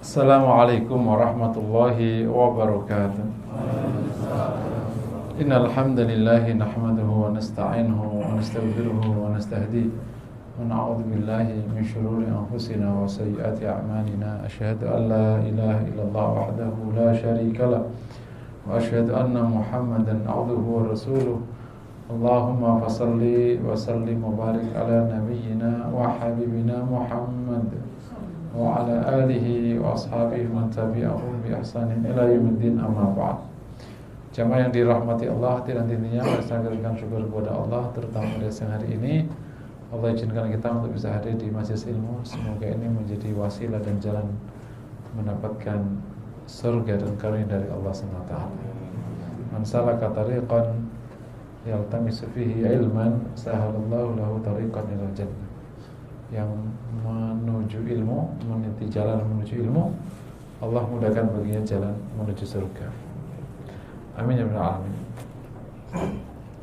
Assalamualaikum warahmatullahi wabarakatuh. Innal hamdalillah nahmaduhu wa nasta'inuhu wa nastaghfiruhu wa nastahdihi wa na'udzu billahi min shururi anfusina wa sayyiati a'malina. Asyhadu an la ilaha illallah wahdahu la syarika lah wa asyhadu anna Muhammadan 'abduhu wa rasuluh. Allahumma fashalli wa sallim wa barik ala nabiyyina wa habibina Muhammad wa ala alihi wa ashabihi man tabi'ahum bi ihsanin ila yaumiddin, amma ba'd. Jamaah yang dirahmati Allah, dan intinya kita mengucapkan syukur kepada Allah terutama pada siang hari ini. Allah izinkan kita untuk bisa hadir di majelis ilmu. Semoga ini menjadi wasilah dan jalan mendapatkan surga dan karunia dari Allah SWT. Man salaka tariqan yaltamisu fihi ilman sahalallahu lahu tariqan ilal jannah. Yang menuju ilmu, meniti jalan menuju ilmu, Allah mudahkan baginya jalan menuju surga. Amin ya rabbal alamin.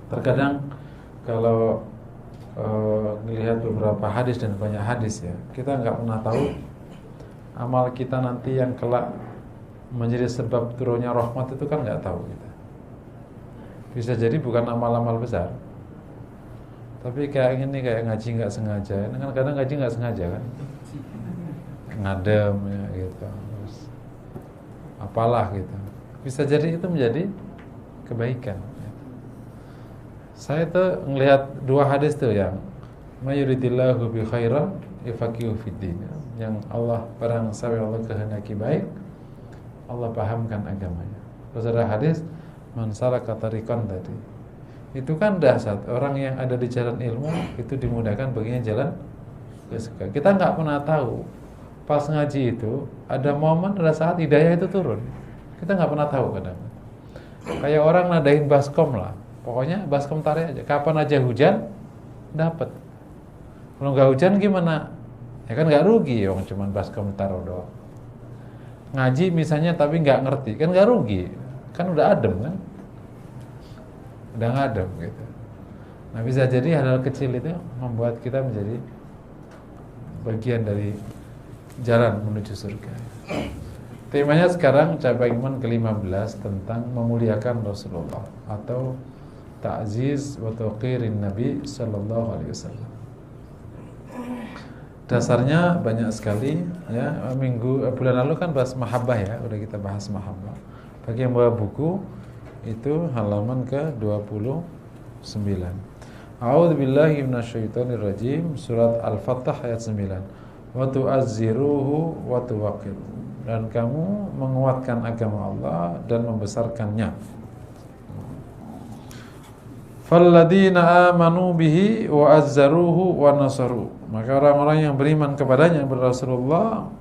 Terkadang kalau melihat beberapa hadis dan banyak hadis ya, kita nggak pernah tahu amal kita nanti yang kelak menjadi sebab turunnya rahmat itu kan nggak tahu kita. Bisa jadi bukan amal-amal besar, tapi kayak gini, kayak ngaji nggak sengaja. Kan kadang ngaji nggak sengaja kan, ngadem ya gitu, terus apalah gitu. Bisa jadi itu menjadi kebaikan. Saya tuh ngelihat dua hadis tuh yang mayuridillahu bi khairan yafaqihu fiddin. Yang Allah, barang siapa Allah kehendaki baik, Allah pahamkan agamanya. Terus ada hadis man salaka tariqan tadi. Itu kan dahsyat, orang yang ada di jalan ilmu itu dimudahkan baginya jalan ke surga. Kita nggak pernah tahu pas ngaji itu ada momen, ada saat hidayah itu turun. Kita nggak pernah tahu kadang. Kayak orang nadain baskom lah, pokoknya baskom tarik aja. Kapan aja hujan dapat. Kalau nggak hujan gimana? Ya kan nggak rugi, orang cuman baskom taruh doang. Ngaji misalnya tapi nggak ngerti, kan nggak rugi, kan udah adem kan. Udah ngadem gitu. Nah bisa jadi hal-hal kecil itu membuat kita menjadi bagian dari jalan menuju surga. Temanya sekarang cabang iman ke-15 tentang memuliakan Rasulullah atau ta'ziz wa tauqirin Nabi sallallahu alaihi wasallam. Dasarnya banyak sekali ya. Bulan lalu kan bahas mahabbah ya, udah kita bahas mahabbah. Bagi yang bawa buku itu halaman ke-29. A'udzu billahi minasyaitonir rajim, surat Al-Fath ayat 9. Wa tu'azziruhu wa tuwaqqiruhu. Dan kamu menguatkan agama Allah dan membesarkannya. Falladzina amanu bihi wa azzaruhu wa nasaru. Maka orang-orang yang beriman kepadanya, Rasulullah,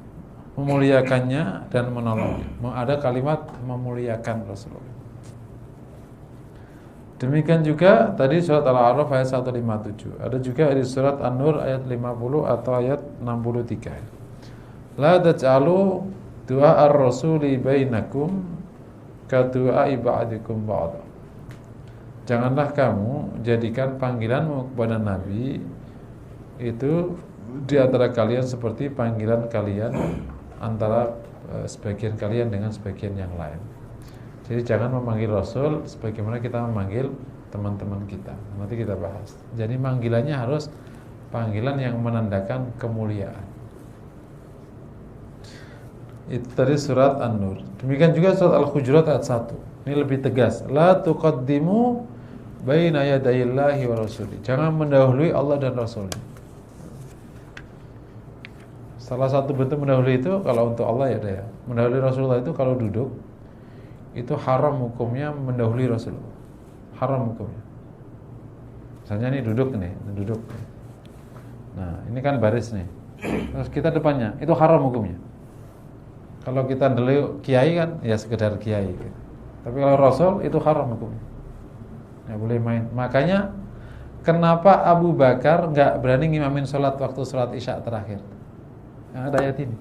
memuliakannya dan menolongnya. Ada kalimat memuliakan Rasulullah. Demikian juga tadi surat Al-A'raf ayat 157. Ada juga di surat An-Nur ayat 50 atau ayat 63. La taj'alu du'a ar-rasuli bainakum ka du'ai ba'dikum ba'da. Janganlah kamu jadikan panggilanmu kepada Nabi itu di antara kalian seperti panggilan kalian antara sebagian kalian dengan sebagian yang lain. Jadi jangan memanggil Rasul sebagaimana kita memanggil teman-teman kita. Nanti kita bahas. Jadi panggilannya harus panggilan yang menandakan kemuliaan. Itu tadi surat An-Nur. Demikian juga surat Al-Hujurat ayat 1. Ini lebih tegas. La tuqaddimu baina yadayillahi wa rasuli. Jangan mendahului Allah dan Rasulnya. Salah satu bentuk mendahului itu kalau untuk Allah ya ada ya. Mendahului Rasulullah itu kalau duduk itu haram hukumnya mendahului Rasulullah. Haram hukumnya. Misalnya nih duduk. Nah, ini kan baris nih. Terus kita depannya, itu haram hukumnya. Kalau kita dulu kiai kan ya sekedar kiai gitu. Tapi kalau Rasul itu haram hukumnya. Nggak boleh main. Makanya kenapa Abu Bakar nggak berani ngimamin sholat waktu sholat Isya terakhir? Yang ada ayat ini.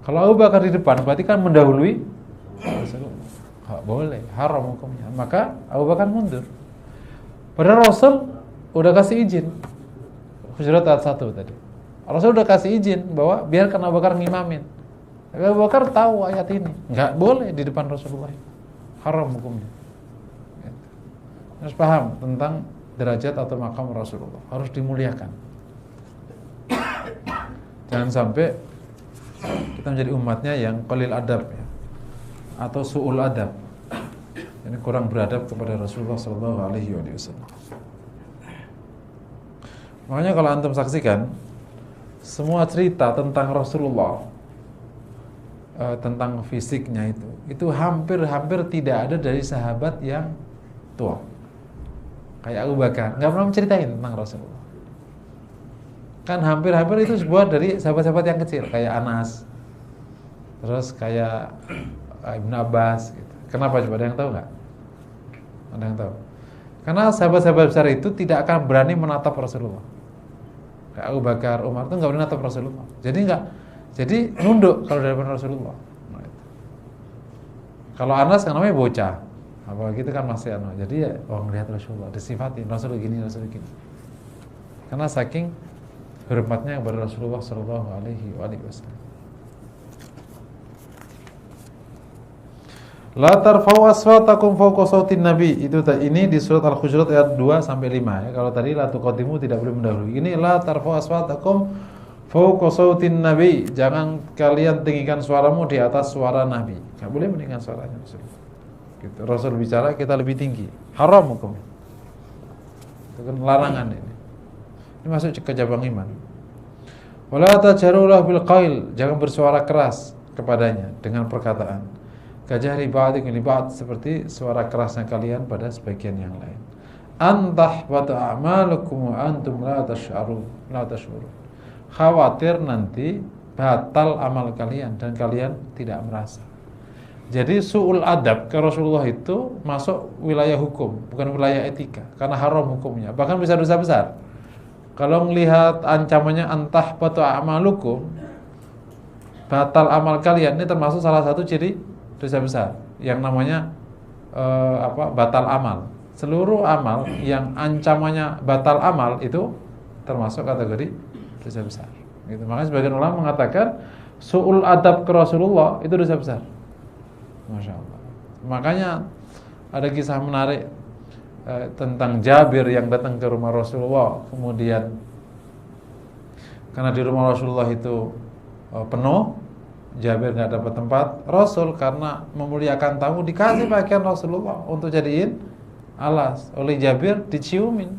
Kalau Abu Bakar di depan berarti kan mendahului Rasulullah. Nggak boleh, haram hukumnya. Maka Abu Bakar mundur. Padahal Rasul udah kasih izin. Hujurat ayat 1 tadi. Rasul udah kasih izin bahwa biarkan Abu Bakar ngimamin. Abu Bakar tahu ayat ini, nggak boleh di depan Rasulullah, haram hukumnya. Harus paham tentang derajat atau makam Rasulullah, harus dimuliakan. Jangan sampai kita menjadi umatnya yang qalil adab ya, atau su'ul adab. Ini kurang beradab kepada Rasulullah sallallahu alaihi wasallam. Makanya kalau antum saksikan semua cerita tentang Rasulullah, tentang fisiknya itu hampir tidak ada dari sahabat yang tua. Kayak Abu Bakar, nggak pernah menceritain tentang Rasulullah. Kan hampir itu sebuah dari sahabat-sahabat yang kecil, kayak Anas, terus kayak Ibn Abbas gitu. Kenapa coba, ada yang tahu nggak? Ada yang tahu? Karena sahabat-sahabat besar itu tidak akan berani menatap Rasulullah. Kayak Abu Bakar, Umar itu nggak berani menatap Rasulullah. Jadi nunduk kalau dari Rasulullah. Nah, itu. Kalau Anas kan namanya bocah, apalagi itu kan masih anak. Jadi ya melihat Rasulullah, disifatin Rasul gini, Rasul gini. Karena saking hormatnya kepada Rasulullah sallallahu alaihi wasallam. La tarfa'u aswatakum fawqa sautin nabi. Ini di surat Al-Hujurat ayat 2 sampai 5 ya. Kalau tadi la tuqaddimu tidak boleh mendahului. Ini la tarfa'u aswatakum fawqa sautin nabi. Jangan kalian tinggikan suaramu di atas suara nabi. Enggak boleh meninggikan suaranya Rasul. Gitu. Rasul bicara kita lebih tinggi. Haram hukum. Itu kan larangan ini. Ini masuk ke cabang iman. Wala tajharu lahu bil qail. Jangan bersuara keras kepadanya dengan perkataan. Kajahri ba'dikum li ba'd, seperti suara kerasnya kalian pada sebagian yang lain. Antah wa ta'amalukum wa antum la tash'urun. Khawatir nanti batal amal kalian dan kalian tidak merasa. Jadi su'ul adab ke Rasulullah itu masuk wilayah hukum, bukan wilayah etika, karena haram hukumnya. Bahkan bisa dosa besar. Kalau melihat ancamannya antah wa ta'amalukum, batal amal kalian, ini termasuk salah satu ciri dosa besar yang namanya batal amal. Seluruh amal yang ancamannya batal amal itu termasuk kategori dosa besar. Gitu. Makanya sebagian ulama mengatakan su'ul adab ke Rasulullah itu dosa besar. Masya Allah. Makanya ada kisah menarik tentang Jabir yang datang ke rumah Rasulullah, kemudian karena di rumah Rasulullah itu penuh, Jabir nggak dapat tempat. Rasul karena memuliakan tamu dikasih pakaian Rasulullah untuk jadiin alas. Oleh Jabir diciumin.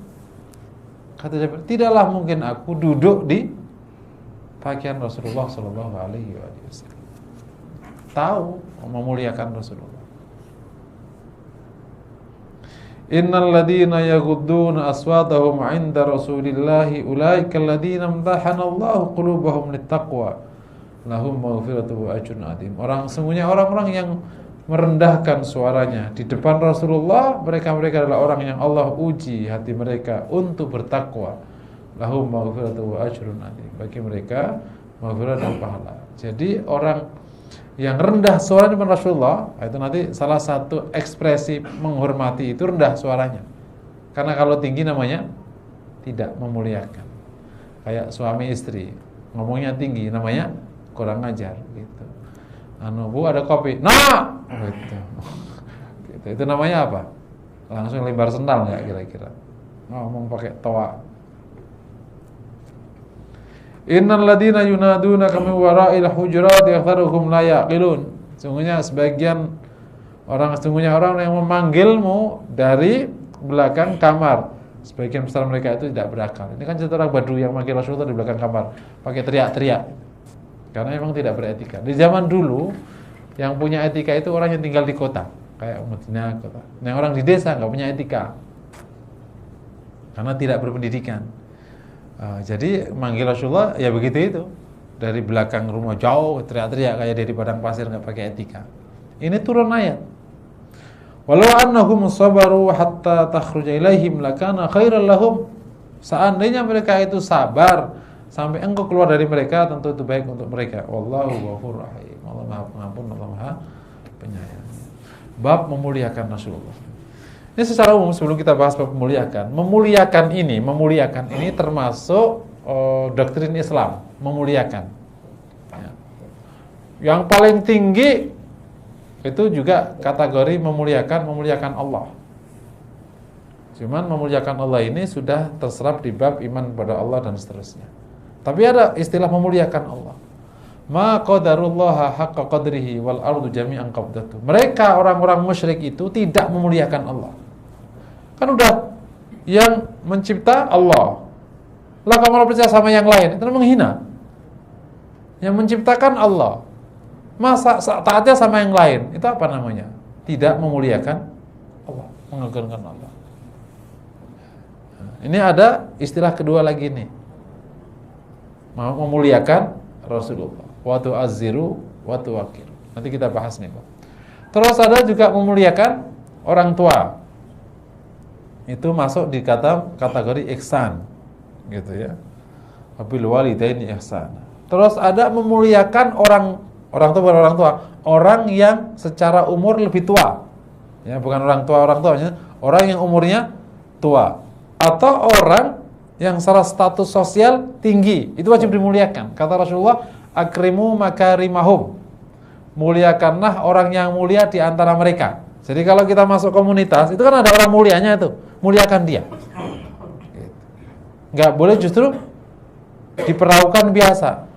Kata Jabir, tidaklah mungkin aku duduk di pakaian Rasulullah sallallahu alaihi wasallam. Tahu memuliakan Rasulullah. Innal ladzina yaghudduna aswatahum 'inda Rasulillahi ulaika alladzina imtahana Allahu qulubahum littaqwa. Lahum maghfiratu wa ajrun 'adzim. Orang-orang yang merendahkan suaranya di depan Rasulullah, mereka adalah orang yang Allah uji hati mereka untuk bertakwa. Lahum maghfiratu wa ajrun 'adzim. Bagi mereka maghfirah dan pahala. Jadi orang yang rendah suara di depan Rasulullah, itu nanti salah satu ekspresi menghormati itu rendah suaranya. Karena kalau tinggi namanya tidak memuliakan. Kayak suami istri ngomongnya tinggi namanya kurang ajar gitu. Bu ada kopi. Nah, gitu. Gitu. Itu namanya apa? Langsung lebar sendal enggak kira-kira? Ngomong pakai toa. Innal ladzina yunaduna min wara'il hujurat yaktharuhum la yaqilun. Sesungguhnya orang yang memanggilmu dari belakang kamar. Sebagian besar mereka itu tidak berakal. Ini kan cerita orang Badui yang manggil Rasulullah di belakang kamar, pakai teriak-teriak. Karena memang tidak beretika. Di zaman dulu yang punya etika itu orang yang tinggal di kota, kayak Madinah kota. Yang orang di desa nggak punya etika, karena tidak berpendidikan. Jadi manggil Rasulullah ya begitu itu, dari belakang rumah jauh teriak-teriak kayak dari padang pasir, nggak pakai etika. Ini turun ayat. Walau annahum sabaru hatta takhruja ilaihim lakana khairan lahum. Seandainya mereka itu sabar sampai engkau keluar dari mereka, tentu itu baik untuk mereka. Wallahu ghafurur rahim. Allah Maha Pengampun, Allah Maha Penyayang. Bab memuliakan Rasulullah. Ini secara umum sebelum kita bahas bab memuliakan ini termasuk doktrin Islam, memuliakan. Ya. Yang paling tinggi itu juga kategori memuliakan Allah. Cuman memuliakan Allah ini sudah terserap di bab iman kepada Allah dan seterusnya. Tapi ada istilah memuliakan Allah. Ma qadarullaha haqqa qadrihi wal ardu jami'an qabdatuh. Mereka orang-orang musyrik itu tidak memuliakan Allah. Kan udah yang mencipta Allah. Lah kamu percaya sama yang lain, itu menghina. Yang menciptakan Allah. Masa taatnya sama yang lain, itu apa namanya? Tidak memuliakan Allah, mengagungkan Allah. Ini ada istilah kedua lagi nih. Memuliakan Rasulullah. Wa tu'azziru wa tuwaqir. Nanti kita bahas nih, Pak. Terus ada juga memuliakan orang tua. Itu masuk di kategori ihsan. Gitu ya. Wabil walidaini ihsan. Terus ada memuliakan orang yang secara umur lebih tua. Ya, bukan orang tua, orang yang umurnya tua. Atau orang yang secara status sosial tinggi, itu wajib dimuliakan. Kata Rasulullah, akrimu makarimahum. Muliakanlah orang yang mulia di antara mereka. Jadi kalau kita masuk komunitas, itu kan ada orang mulianya itu, muliakan dia. Enggak boleh justru diperlakukan biasa.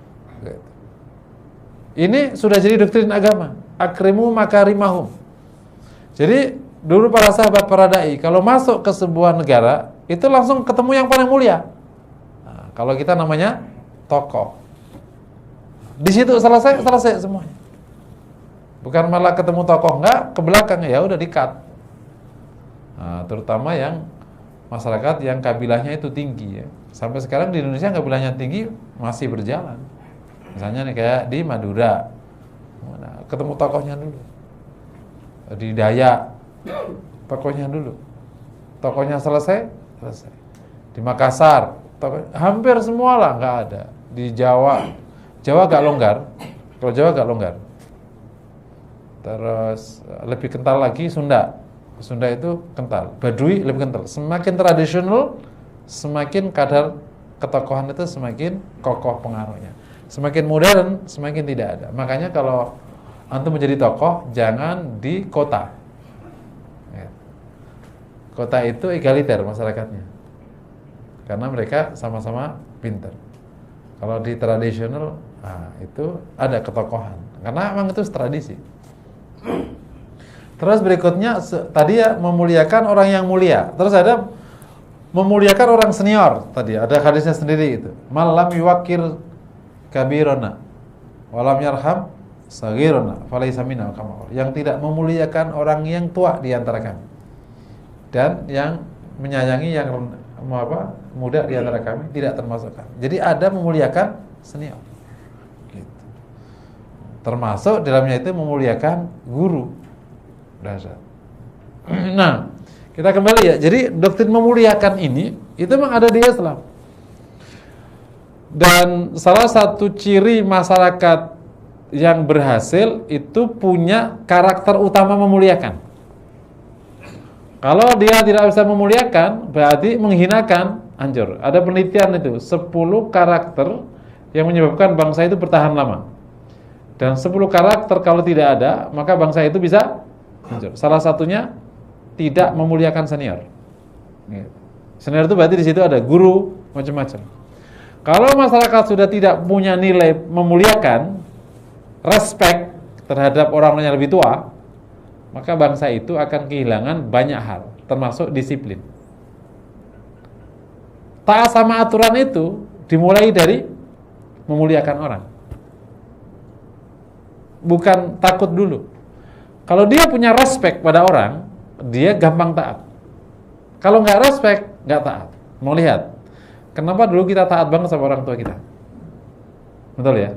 Ini sudah jadi doktrin agama. Akrimu makarimahum. Jadi dulu para sahabat, para dai, kalau masuk ke sebuah negara, itu langsung ketemu yang paling mulia. Nah, kalau kita namanya tokoh. Di situ selesai semuanya. Bukan malah ketemu tokoh, enggak, ke belakang ya udah di-cut. Nah, terutama yang masyarakat yang kabilahnya itu tinggi ya. Sampai sekarang di Indonesia kabilahnya tinggi masih berjalan. Misalnya nih kayak di Madura. Nah, ketemu tokohnya dulu. Di Dayak, tokohnya dulu. Tokohnya selesai. Di Makassar, hampir semua lah nggak ada. Di Jawa agak longgar. Kalau Jawa agak longgar. Terus lebih kental lagi Sunda. Sunda itu kental. Baduy lebih kental. Semakin tradisional, semakin kadar ketokohan itu semakin kokoh pengaruhnya. Semakin modern, semakin tidak ada. Makanya kalau antum menjadi tokoh, jangan di kota. Kota itu egaliter masyarakatnya. Karena mereka sama-sama pintar. Kalau di tradisional, itu ada ketokohan. Karena memang itu tradisi. Terus berikutnya, tadi ya memuliakan orang yang mulia. Terus ada memuliakan orang senior. Tadi ada hadisnya sendiri itu. Malam yuwakir kabirona, walam yarham sagirona, falaysa minna kama. Yang tidak memuliakan orang yang tua di antara kami. Dan yang menyayangi yang muda di antara kami tidak termasuk kami. Jadi ada memuliakan senior. Gitu. Termasuk dalamnya itu memuliakan guru. Dasar. Nah, kita kembali ya. Jadi doktrin memuliakan ini itu memang ada di Islam. Dan salah satu ciri masyarakat yang berhasil itu punya karakter utama memuliakan. Kalau dia tidak bisa memuliakan, berarti menghinakan, hancur. Ada penelitian itu, 10 karakter yang menyebabkan bangsa itu bertahan lama. Dan 10 karakter kalau tidak ada, maka bangsa itu bisa hancur. Salah satunya tidak memuliakan senior. Senior itu berarti di situ ada guru, macam-macam. Kalau masyarakat sudah tidak punya nilai memuliakan, respect terhadap orang yang lebih tua, maka bangsa itu akan kehilangan banyak hal, termasuk disiplin. Taat sama aturan itu dimulai dari memuliakan orang. Bukan takut dulu. Kalau dia punya respect pada orang, dia gampang taat. Kalau nggak respect, nggak taat. Mau lihat, kenapa dulu kita taat banget sama orang tua kita? Betul ya?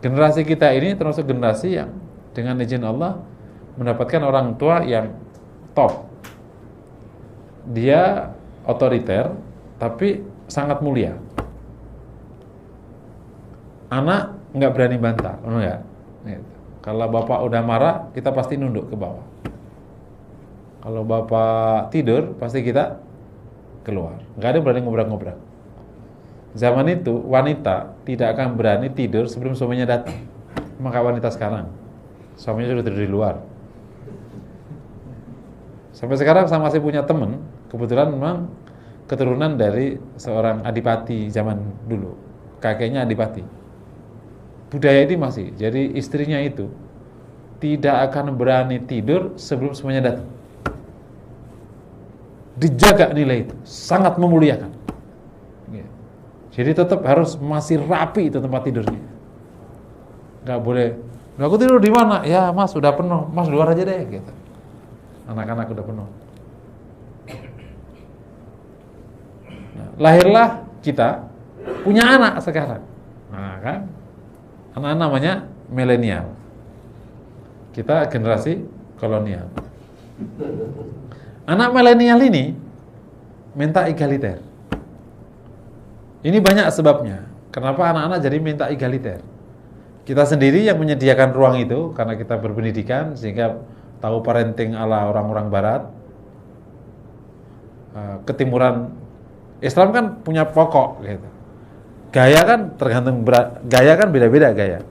Generasi kita ini termasuk generasi yang dengan izin Allah mendapatkan orang tua yang top. Dia otoriter, tapi sangat mulia. Anak nggak berani bantah, enggak. Kalau bapak udah marah, kita pasti nunduk ke bawah. Kalau bapak tidur, pasti kita keluar. Nggak ada yang berani ngobrak-ngobrak. Zaman itu wanita tidak akan berani tidur sebelum suaminya datang. maka wanita sekarang suaminya sudah tidur di luar. Sampai sekarang saya masih punya teman, kebetulan memang keturunan dari seorang adipati zaman dulu, kakeknya adipati. Budaya ini masih, jadi istrinya itu tidak akan berani tidur sebelum semuanya datang. Dijaga nilai itu, sangat memuliakan. Jadi tetap harus masih rapi itu tempat tidurnya. Nggak boleh, aku tidur di mana? Ya mas sudah penuh, mas luar aja deh gitu. Anak-anak udah penuh. Nah, lahirlah kita punya anak sekarang. Nah kan, anak namanya milenial. Kita generasi kolonial. Anak milenial ini minta egaliter. Ini banyak sebabnya. Kenapa anak-anak jadi minta egaliter? Kita sendiri yang menyediakan ruang itu karena kita berpendidikan sehingga tahu parenting ala orang-orang barat. Ketimuran Islam kan punya pokok gitu. Gaya kan tergantung gaya kan beda-beda gaya.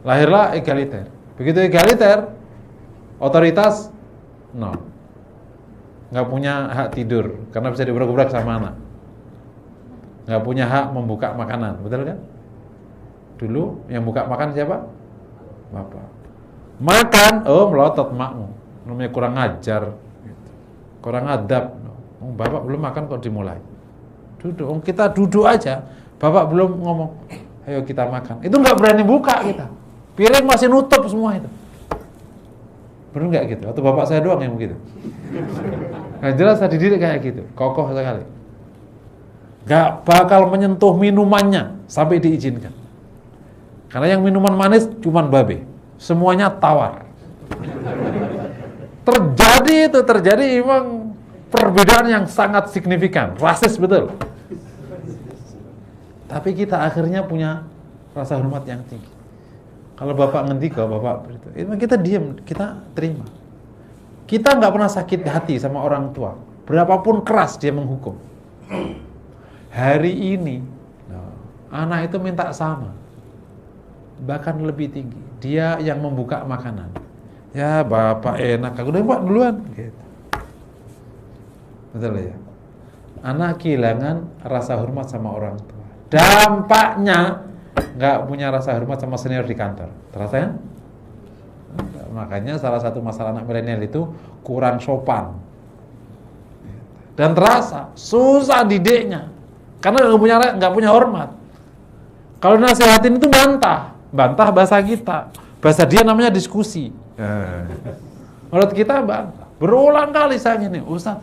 Lahirlah egaliter. Begitu egaliter, otoritas nol. Nggak punya hak tidur karena bisa diobrak-obrak sama anak. Nggak punya hak membuka makanan, betul kan? Dulu yang buka makan siapa? Bapak. Makan, oh melotot makmu. Namanya kurang ajar, gitu. Kurang adab. Bapak belum makan kok dimulai. Duduk, kita duduk aja. Bapak belum ngomong, ayo kita makan. Itu nggak berani buka kita. Piring masih nutup semua itu. Benar nggak gitu? Atau bapak saya doang yang begitu? Nah, jelas saya dididik kayak gitu, kokoh sekali. Nggak bakal menyentuh minumannya sampai diizinkan. Karena yang minuman manis cuman babe. Semuanya tawar. Terjadi memang perbedaan yang sangat signifikan, rasis betul. Tapi kita akhirnya punya rasa hormat yang tinggi. Kalau bapak ngendika, bapak beritahu, emang kita diam, kita terima. Kita nggak pernah sakit hati sama orang tua, berapapun keras dia menghukum. Hari ini, anak itu minta sama, bahkan lebih tinggi. Dia yang membuka makanan. Ya bapak enak, aku udah pak duluan. Gitu. Betul ya. Anak kehilangan rasa hormat sama orang tua. Dampaknya nggak punya rasa hormat sama senior di kantor. Terasa kan? Makanya salah satu masalah anak milenial itu kurang sopan. Dan terasa susah didiknya. Karena nggak punya hormat. Kalau nasihatin itu bantah bahasa kita. Bahasa dia namanya diskusi. Menurut kita bantah. Berulang kali saya gini, Ustaz,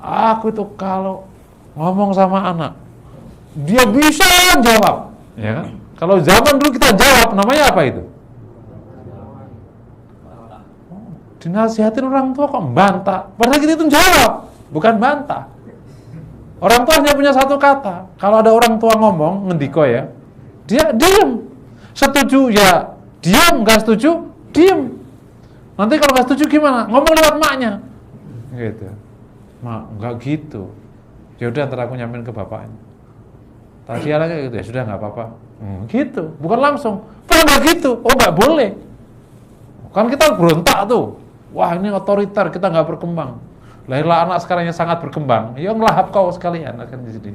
aku itu kalau ngomong sama anak, dia bisa jawab, ya kan? Kalau zaman dulu kita jawab, namanya apa itu? Dinasihatin orang tua kok bantah. Padahal kita itu jawab, bukan bantah. Orang tua hanya punya satu kata. Kalau ada orang tua ngomong, ngendiko ya, dia diam. Setuju ya diam, nggak setuju diam. Nanti kalau nggak setuju gimana? Ngomong lewat maknya. Gitu. Mak, nggak gitu. Ya udah, ntar aku nyampein ke bapaknya. Tadi lagi gitu ya, sudah nggak apa-apa. Gitu, bukan langsung. Pernah nggak gitu? Oh nggak boleh. Kan kita berontak tuh. Wah ini otoriter, kita nggak berkembang. Lahirlah anak sekarang yang sangat berkembang. Ya ngelahap kau sekalian akan jadi.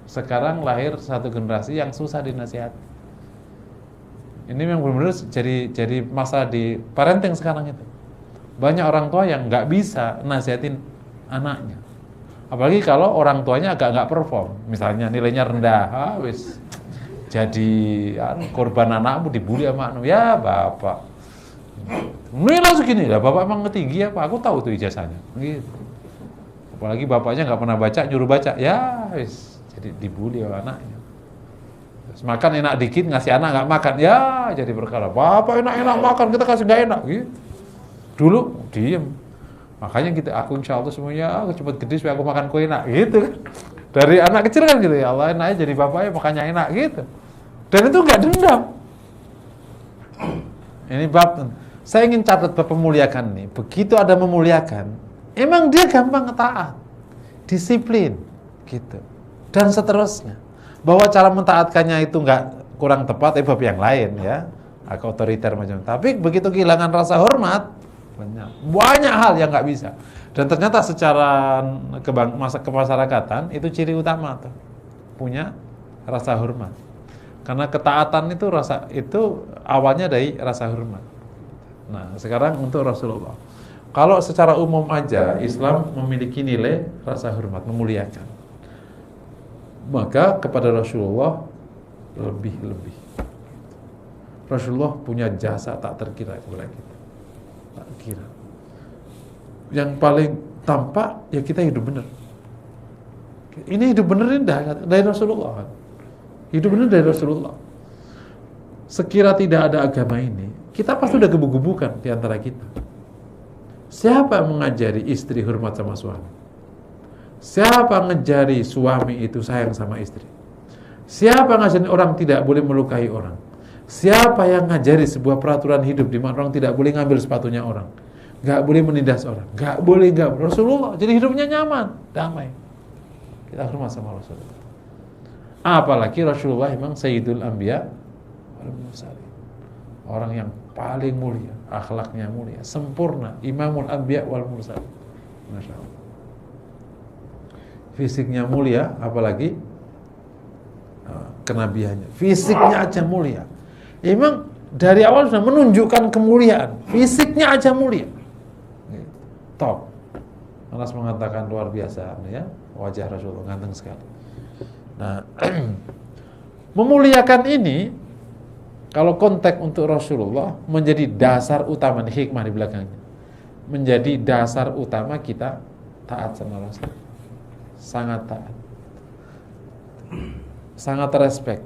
Sekarang lahir satu generasi yang susah dinasihati. Ini memang benar-benar jadi masalah di parenting sekarang itu. Banyak orang tua yang nggak bisa nasihatin anaknya. Apalagi kalau orang tuanya agak nggak perform, misalnya nilainya rendah, wis jadi korban anakmu dibully sama anakmu. Ya bapak, nilai segini lah, bapak emang tinggi apa? Aku tahu tuh ijazahnya. Gitu. Apalagi bapaknya nggak pernah baca, nyuruh baca, ya wis jadi dibully sama anaknya. Terus makan enak dikit, ngasih anak nggak makan, ya jadi perkara. Bapak enak-enak makan, kita kasih nggak enak. Gitu. Dulu diem. Makanya kita, aku insya Allah semuanya aku cepat gede supaya aku makan kue enak gitu kan. Dari anak kecil kan gitu, ya Allah enaknya jadi bapaknya makannya enak gitu. Dan itu nggak dendam. Ini bab, saya ingin catat bab pemuliakan nih. Begitu ada memuliakan, emang dia gampang taat, disiplin gitu, dan seterusnya. Bahwa cara mentaatkannya itu nggak kurang tepat bab yang lain ya, agak otoriter macam. Tapi begitu kehilangan rasa hormat, banyak hal yang nggak bisa. Dan ternyata secara kemasyarakatan itu ciri utama tuh, punya rasa hormat. Karena ketaatan itu awalnya dari rasa hormat. Nah, sekarang untuk Rasulullah. Kalau secara umum aja Islam memiliki nilai rasa hormat, memuliakan. Maka kepada Rasulullah lebih. Rasulullah punya jasa tak terkira kepada kita. Tak kira. Yang paling tampak ya kita hidup benar. Ini hidup benar ini dari Rasulullah. Hidup benar dari Rasulullah. Sekira tidak ada agama ini, kita pasti udah gebuk-gebukan di antara kita. Siapa yang mengajari istri hormat sama suami? Siapa ngejari suami itu sayang sama istri? Siapa ngajarin orang tidak boleh melukai orang? Siapa yang ngajari sebuah peraturan hidup di mana orang tidak boleh ngambil sepatunya orang? Gak boleh menindas orang? Gak boleh. Rasulullah, jadi hidupnya nyaman, damai. Kita hormat sama Rasulullah. Apalagi Rasulullah memang Sayyidul Anbiya wal Mursalin. Orang yang paling mulia, akhlaknya mulia, sempurna, Imamul Anbiya wal Mursalin. Masya Allah. Fisiknya mulia, apalagi kenabiannya. Fisiknya aja mulia. Memang dari awal sudah menunjukkan kemuliaan. Fisiknya aja mulia. Top. Anas mengatakan luar biasa ya, wajah Rasulullah ganteng sekali. Nah, memuliakan ini kalau konteks untuk Rasulullah menjadi dasar utama, hikmah di belakangnya. Menjadi dasar utama kita taat sama Rasul. Sangat taat. Sangat respect.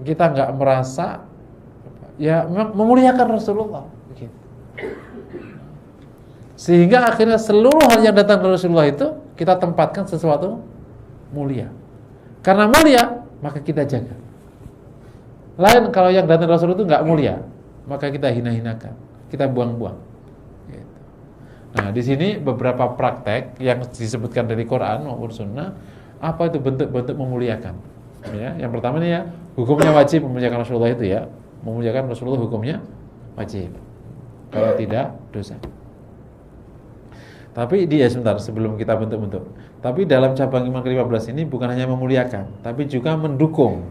Kita nggak merasa ya memuliakan Rasulullah begitu. Sehingga akhirnya seluruh hal yang datang dari Rasulullah itu kita tempatkan sesuatu mulia. Karena mulia, maka kita jaga. Lain kalau yang datang dari Rasul itu nggak mulia, maka kita hina-hinakan, kita buang-buang. Gitu. Nah, di sini beberapa praktek yang disebutkan dari Quran maupun Sunnah, apa itu bentuk-bentuk memuliakan. Ya, yang pertama ini ya, hukumnya wajib memuliakan Rasulullah itu ya, memuliakan Rasulullah hukumnya wajib. Kalau tidak, dosa. Tapi sebentar sebelum kita bentuk-bentuk. Tapi dalam cabang iman ke-15 ini bukan hanya memuliakan, tapi juga mendukung.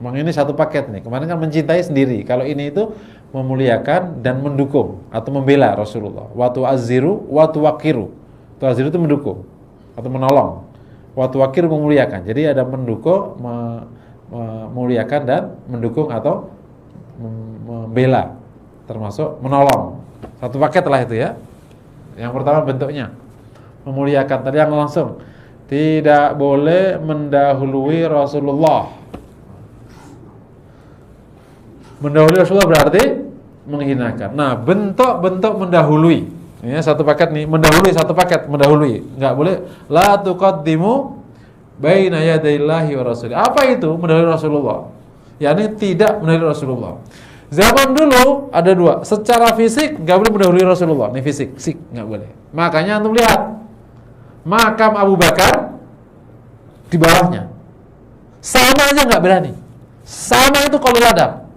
Memang ini satu paket nih. Kemarin kan mencintai sendiri. Kalau ini itu memuliakan dan mendukung atau membela Rasulullah. Wa tu'azziru wa tuwaqiru. Tu'azziru itu mendukung atau menolong. Wa tuwaqiru memuliakan. Jadi ada mendukung, memuliakan dan mendukung atau membela, termasuk menolong. Satu paket lah itu ya. Yang pertama bentuknya memuliakan. Tadi yang langsung tidak boleh mendahului Rasulullah. Mendahului Rasulullah berarti menghinakan. Nah, bentuk-bentuk mendahului. Ini satu paket nih, mendahului satu paket, mendahului. Enggak boleh la tuqaddimu baina yadayillahi wa rasulih. Apa itu mendahului Rasulullah? yakni tidak mendahului Rasulullah. Zaman dulu ada dua, secara fisik nggak boleh mendahului Rasulullah, ini fisik nggak boleh. Makanya antum lihat makam Abu Bakar di bawahnya, sama aja nggak berani, sama itu kalau ladang,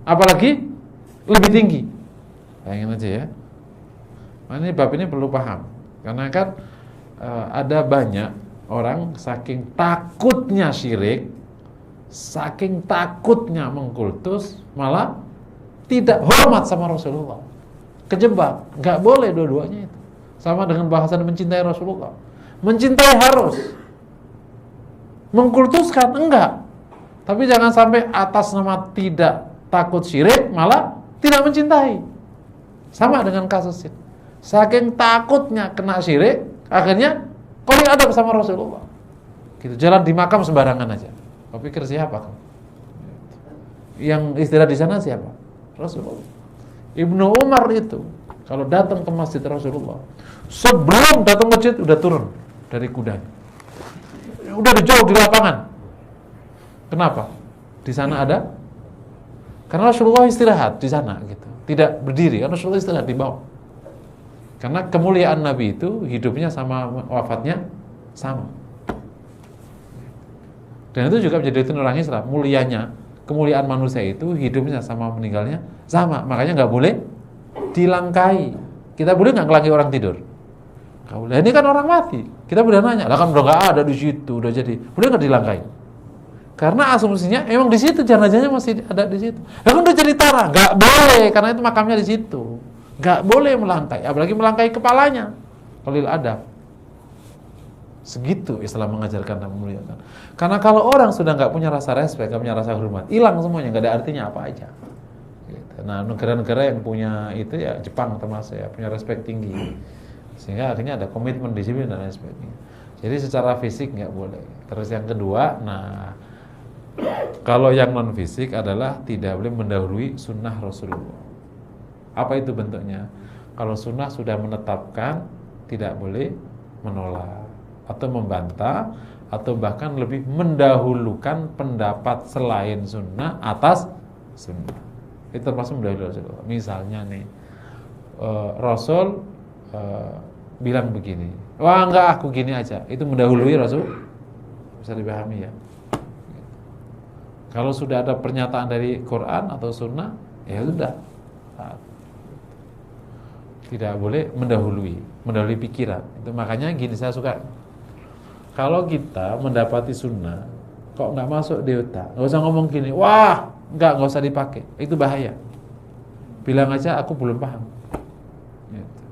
apalagi lebih tinggi. Bayangin aja ya. Ini bab ini perlu paham, karena kan ada banyak orang saking takutnya syirik, saking takutnya mengkultus, malah tidak hormat sama Rasulullah. Kejebak, nggak boleh dua-duanya itu. Sama dengan bahasan mencintai Rasulullah. Mencintai harus, mengkultuskan enggak. Tapi jangan sampai atas nama tidak takut syirik malah tidak mencintai. Sama dengan kasus ini. Saking takutnya kena syirik, akhirnya kau adab sama Rasulullah. Gitu, jalan di makam sembarangan aja. Kau pikir siapa kamu? Yang istirahat di sana siapa? Rasulullah. Ibnu Umar itu kalau datang ke masjid Rasulullah, sebelum datang masjid udah turun dari kudanya. Udah jauh di lapangan. Kenapa? Di sana ada, karena Rasulullah istirahat di sana gitu. Tidak berdiri, karena Rasulullah istirahat di bawah. Karena kemuliaan Nabi itu hidupnya sama wafatnya sama. Dan itu juga menjadi orang Islam. Mulianya, kemuliaan manusia itu hidupnya sama meninggalnya sama. Makanya nggak boleh dilangkai. Kita boleh nggak ngelangkai orang tidur? Nggak boleh. Ini kan orang mati. Kita boleh nanya, lah kan udah nggak ada di situ, udah jadi. Boleh nggak dilangkai? Karena asumsinya emang di situ jenazahnya masih ada di situ. Lah kan udah jadi tanah, nggak boleh karena itu makamnya di situ. Nggak boleh melangkai, apalagi melangkai kepalanya. Qalil adab. Segitu Islam mengajarkan dan memuliakan. Karena kalau orang sudah nggak punya rasa respect, nggak punya rasa hormat, hilang semuanya, nggak ada artinya apa aja. Gitu. Nah, negara-negara yang punya itu ya Jepang termasuk ya, punya respect tinggi, sehingga akhirnya ada komitmen, disiplin dan lain sebagainya. Jadi secara fisik nggak boleh. Terus yang kedua, nah kalau yang non fisik adalah tidak boleh mendahului sunnah Rasulullah. Apa itu bentuknya? Kalau sunnah sudah menetapkan, tidak boleh menolak atau membantah, atau bahkan lebih mendahulukan pendapat selain sunnah atas sunnah. Itu termasuk mendahului Rasulullah. Misalnya nih, Rasul bilang begini, wah enggak, aku gini aja. Itu mendahului Rasul. Bisa dipahami ya. Kalau sudah ada pernyataan dari Quran atau sunnah, ya sudah. Tidak boleh mendahului pikiran. Itu makanya gini, saya suka kalau kita mendapati sunnah kok nggak masuk di otak, nggak usah ngomong gini, wah nggak usah dipakai, itu bahaya. Bilang aja aku belum paham. Gitu.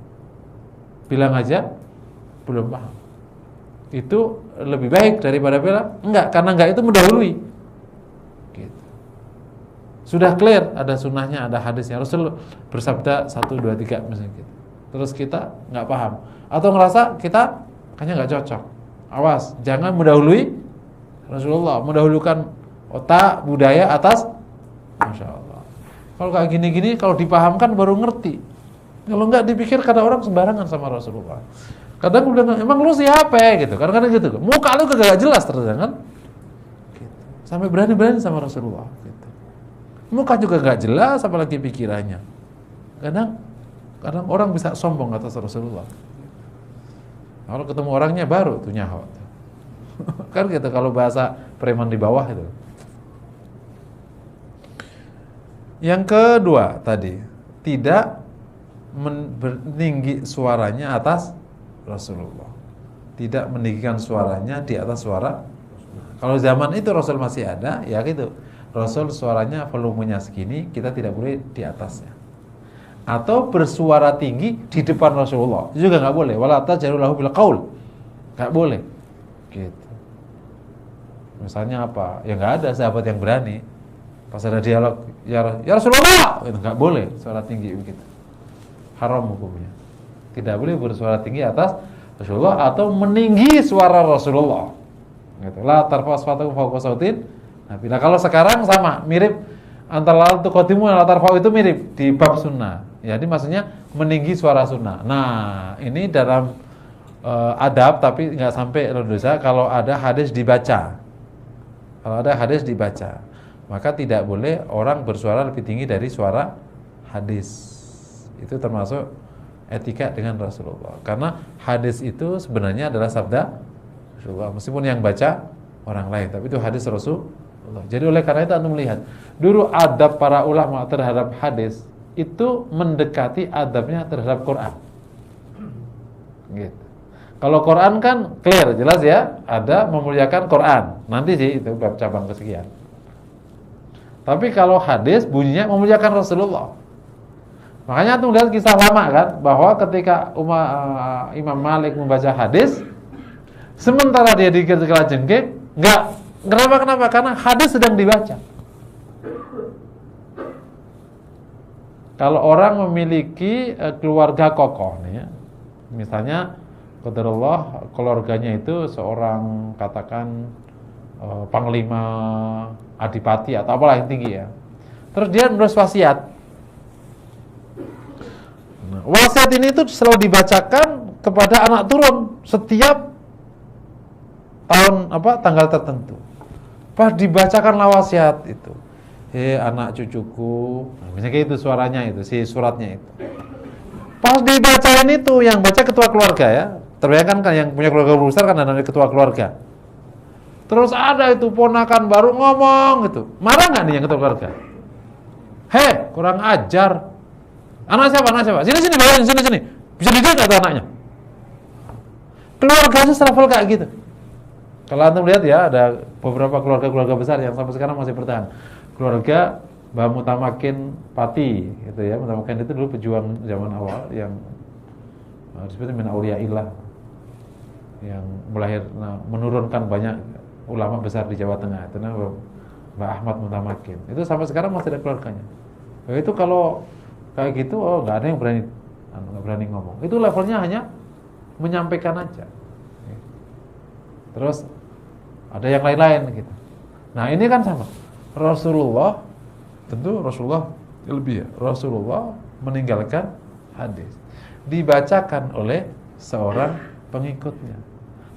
Bilang aja belum paham. Itu lebih baik daripada bilang enggak, karena enggak itu mendahului. Gitu. Sudah clear, ada sunnahnya, ada hadisnya. Rasul bersabda 1, 2, 3 misalnya gitu. Terus kita nggak paham atau ngerasa kita kayaknya nggak cocok. Awas, jangan mendahului Rasulullah, mendahulukan otak, budaya atas Masya Allah. Kalau kayak gini-gini, kalau dipahamkan baru ngerti. Kalau nggak dipikir, kadang orang sembarangan sama Rasulullah. Kadang bilang, emang lu siapa ya? Gitu. Kadang-kadang gitu. Muka lu kagak jelas terus kan? Gitu. Sampai berani-berani sama Rasulullah. Gitu. Muka juga nggak jelas, apalagi pikirannya. Kadang orang bisa sombong atas Rasulullah. Kalau ketemu orangnya baru tuh nyaho. Kan gitu kalau bahasa preman di bawah itu. Yang kedua tadi, tidak meninggi suaranya atas Rasulullah. Tidak meninggikan suaranya di atas suara. Kalau zaman itu Rasul masih ada, ya gitu. Rasul suaranya volumenya segini, kita tidak boleh di atasnya. Atau bersuara tinggi di depan Rasulullah juga nggak boleh. Wala tajharu lahu bil qaul, nggak boleh. Gitu. Misalnya apa? Ya nggak ada sahabat yang berani. Pas ada dialog, ya Rasulullah, itu nggak boleh suara tinggi begitu. Haram hukumnya. Tidak boleh bersuara tinggi atas Rasulullah atau meninggi suara Rasulullah. Gitu. La tarfa aswatakum fawqa sautin. Nah, bila kalau sekarang sama, mirip antara la tuqaddimu dan la tarfa itu mirip di bab sunnah. Jadi maksudnya meninggi suara sunnah. Nah, ini dalam adab tapi nggak sampai dosa kalau ada hadis dibaca. Kalau ada hadis dibaca, maka tidak boleh orang bersuara lebih tinggi dari suara hadis. Itu termasuk etika dengan Rasulullah. Karena hadis itu sebenarnya adalah sabda Rasulullah, meskipun yang baca orang lain, tapi itu hadis Rasulullah. Jadi oleh karena itu Anda melihat dulu adab para ulama terhadap hadis itu mendekati adabnya terhadap Quran. Gitu. Kalau Quran kan clear, jelas ya, ada memuliakan Quran. Nanti sih itu bab cabang kesekian. Tapi kalau hadis bunyinya memuliakan Rasulullah. Makanya tuh lihat kisah lama kan, bahwa ketika Imam Malik membaca hadis, sementara dia dikira jengking, enggak. Kenapa? Karena hadis sedang dibaca. Kalau orang memiliki keluarga kokoh nih ya, misalnya qadarullah keluarganya itu seorang katakan panglima, adipati atau apalah yang tinggi ya. Terus dia menulis wasiat. Nah, wasiat ini tuh selalu dibacakan kepada anak turun setiap tahun tanggal tertentu. Pas dibacakanlah wasiat itu. Anak cucuku, nah, misalnya kayak itu suaranya itu, si suratnya itu. Pas dibacain itu, yang baca ketua keluarga ya. Terbayangkan kan yang punya keluarga besar kan ada ketua keluarga. Terus ada itu ponakan baru ngomong gitu. Marah nggak nih yang ketua keluarga? Hei, kurang ajar. Anak siapa? Anak siapa? Sini bawain, sini. Bisa dididik nggak tuh anaknya? Keluarganya selevel kayak gitu. Kalau antum lihat ya, ada beberapa keluarga-keluarga besar yang sampai sekarang masih bertahan. Keluarga Mbah Mutamakin Pati, gitu ya. Mutamakin itu dulu pejuang zaman awal yang disebutnya min auliyaillah, yang menurunkan banyak ulama besar di Jawa Tengah. Itu namanya Mbah Ahmad Mutamakin. Itu sampai sekarang masih ada keluarganya. Itu kalau kayak gitu, nggak ada yang berani ngomong. Itu levelnya hanya menyampaikan aja. Terus ada yang lain-lain gitu. Nah ini kan sama. Rasulullah, tentu Rasulullah lebih ya. Rasulullah meninggalkan hadis, dibacakan oleh seorang pengikutnya.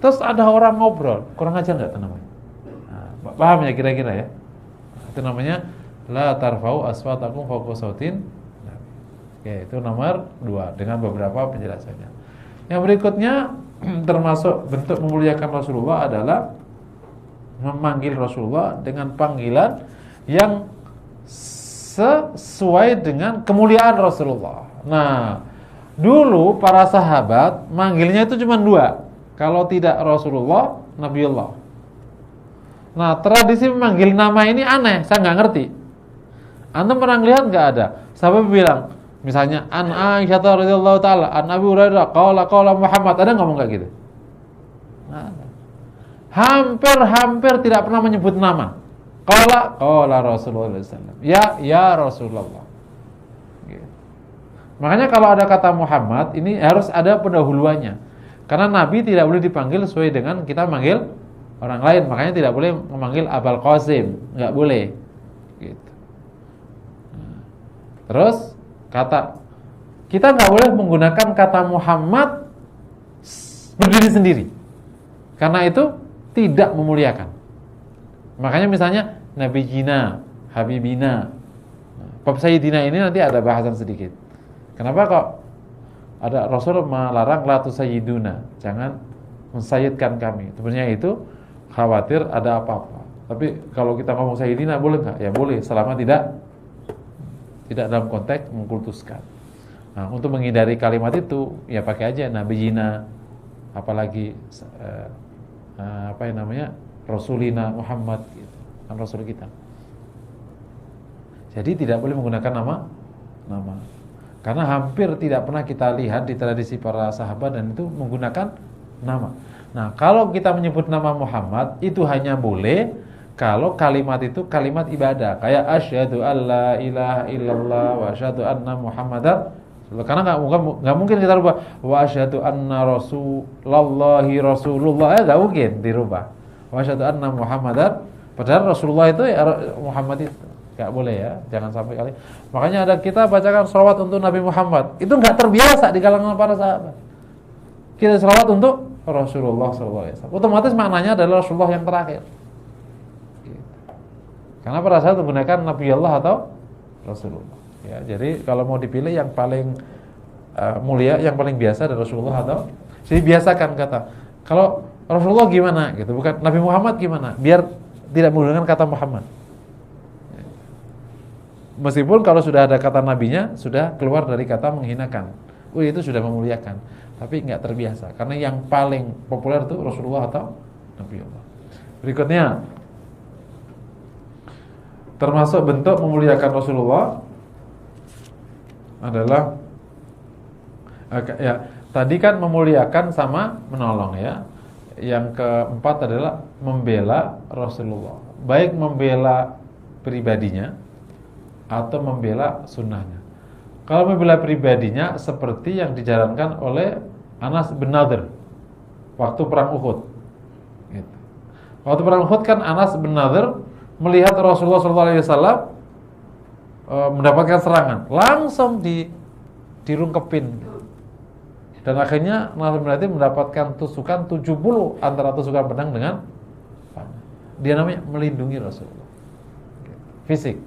Terus ada orang ngobrol, kurang ajar nggak itu namanya? Nah, paham ya kira-kira ya? Itu namanya la tarfa'u aswatakum fawqa sautin. Oke, itu nomor 2 dengan beberapa penjelasannya. Yang berikutnya termasuk bentuk memuliakan Rasulullah adalah memanggil Rasulullah dengan panggilan yang sesuai dengan kemuliaan Rasulullah. Nah, dulu para sahabat manggilnya itu cuma 2. Kalau tidak Rasulullah, Nabiullah. Nah, tradisi memanggil nama ini aneh, saya nggak ngerti. Antum pernah lihat nggak ada? Sahabat bilang, misalnya an Aisyah radhiyallahu taala, an Abi Hurairah qala Muhammad, ada ngomong kayak gitu? Nah, hampir tidak pernah menyebut nama. Qala Rasulullah sallallahu alaihi wasallam. Ya Rasulullah. Gitu. Makanya kalau ada kata Muhammad ini harus ada pendahuluannya. Karena Nabi tidak boleh dipanggil sesuai dengan kita manggil orang lain. Makanya tidak boleh memanggil Abul Qasim, enggak boleh. Gitu. Nah, terus kita nggak boleh menggunakan kata Muhammad berdiri sendiri, karena itu tidak memuliakan. Makanya misalnya Nabi Jina, Habibina, Bab Sayyidina ini nanti ada bahasan sedikit. Kenapa kok ada Rasul melarang la tusayyiduna, jangan mensayyidkan kami. Sebenarnya itu khawatir ada apa-apa. Tapi kalau kita ngomong Sayyidina boleh nggak? Ya boleh, selama tidak dalam konteks mengkultuskan. Nah, untuk menghindari kalimat itu, ya pakai aja Nabi Jina, apalagi Rasulina Muhammad, gitu. Kan Rasul kita. Jadi tidak boleh menggunakan nama. Karena hampir tidak pernah kita lihat di tradisi para sahabat dan itu menggunakan nama. Nah, kalau kita menyebut nama Muhammad itu hanya boleh kalau kalimat itu kalimat ibadah, kayak asyhadu alla ilaha illallah wa asyhadu anna Muhammadar. Karena nggak mungkin kita rubah wa asyhadu anna Rasulullah, nggak mungkin dirubah. Wa asyhadu anna Muhammadar, padahal Rasulullah itu ya Muhammad itu nggak boleh ya, jangan sampai kali. Makanya ada kita bacakan shalawat untuk Nabi Muhammad, itu nggak terbiasa di kalangan para sahabat. Kita shalawat untuk Rasulullah SAW. Otomatis maknanya adalah Rasulullah yang terakhir. Karena pada saat menggunakan Nabi Allah atau Rasulullah. Ya, jadi kalau mau dipilih yang paling mulia, yang paling biasa adalah Rasulullah atau. Jadi biasakan kata. Kalau Rasulullah gimana gitu, bukan Nabi Muhammad gimana, biar tidak menggunakan kata Muhammad. Meskipun kalau sudah ada kata nabinya, sudah keluar dari kata menghinakan. Itu sudah memuliakan, tapi enggak terbiasa. Karena yang paling populer itu Rasulullah atau Nabi Allah. Berikutnya, termasuk bentuk memuliakan Rasulullah adalah ya, tadi kan memuliakan sama menolong ya. Yang keempat adalah membela Rasulullah. Baik membela pribadinya atau membela sunnahnya. Kalau membela pribadinya seperti yang dijalankan oleh Anas bin Nadir waktu perang Uhud. Gitu. Waktu perang Uhud kan Anas bin Nadir melihat Rasulullah SAW mendapatkan serangan, langsung dirungkepin. Dan akhirnya Anas bin Nadir mendapatkan tusukan 70 antara tusukan pedang dengan panah. Dia namanya melindungi Rasulullah. Fisik.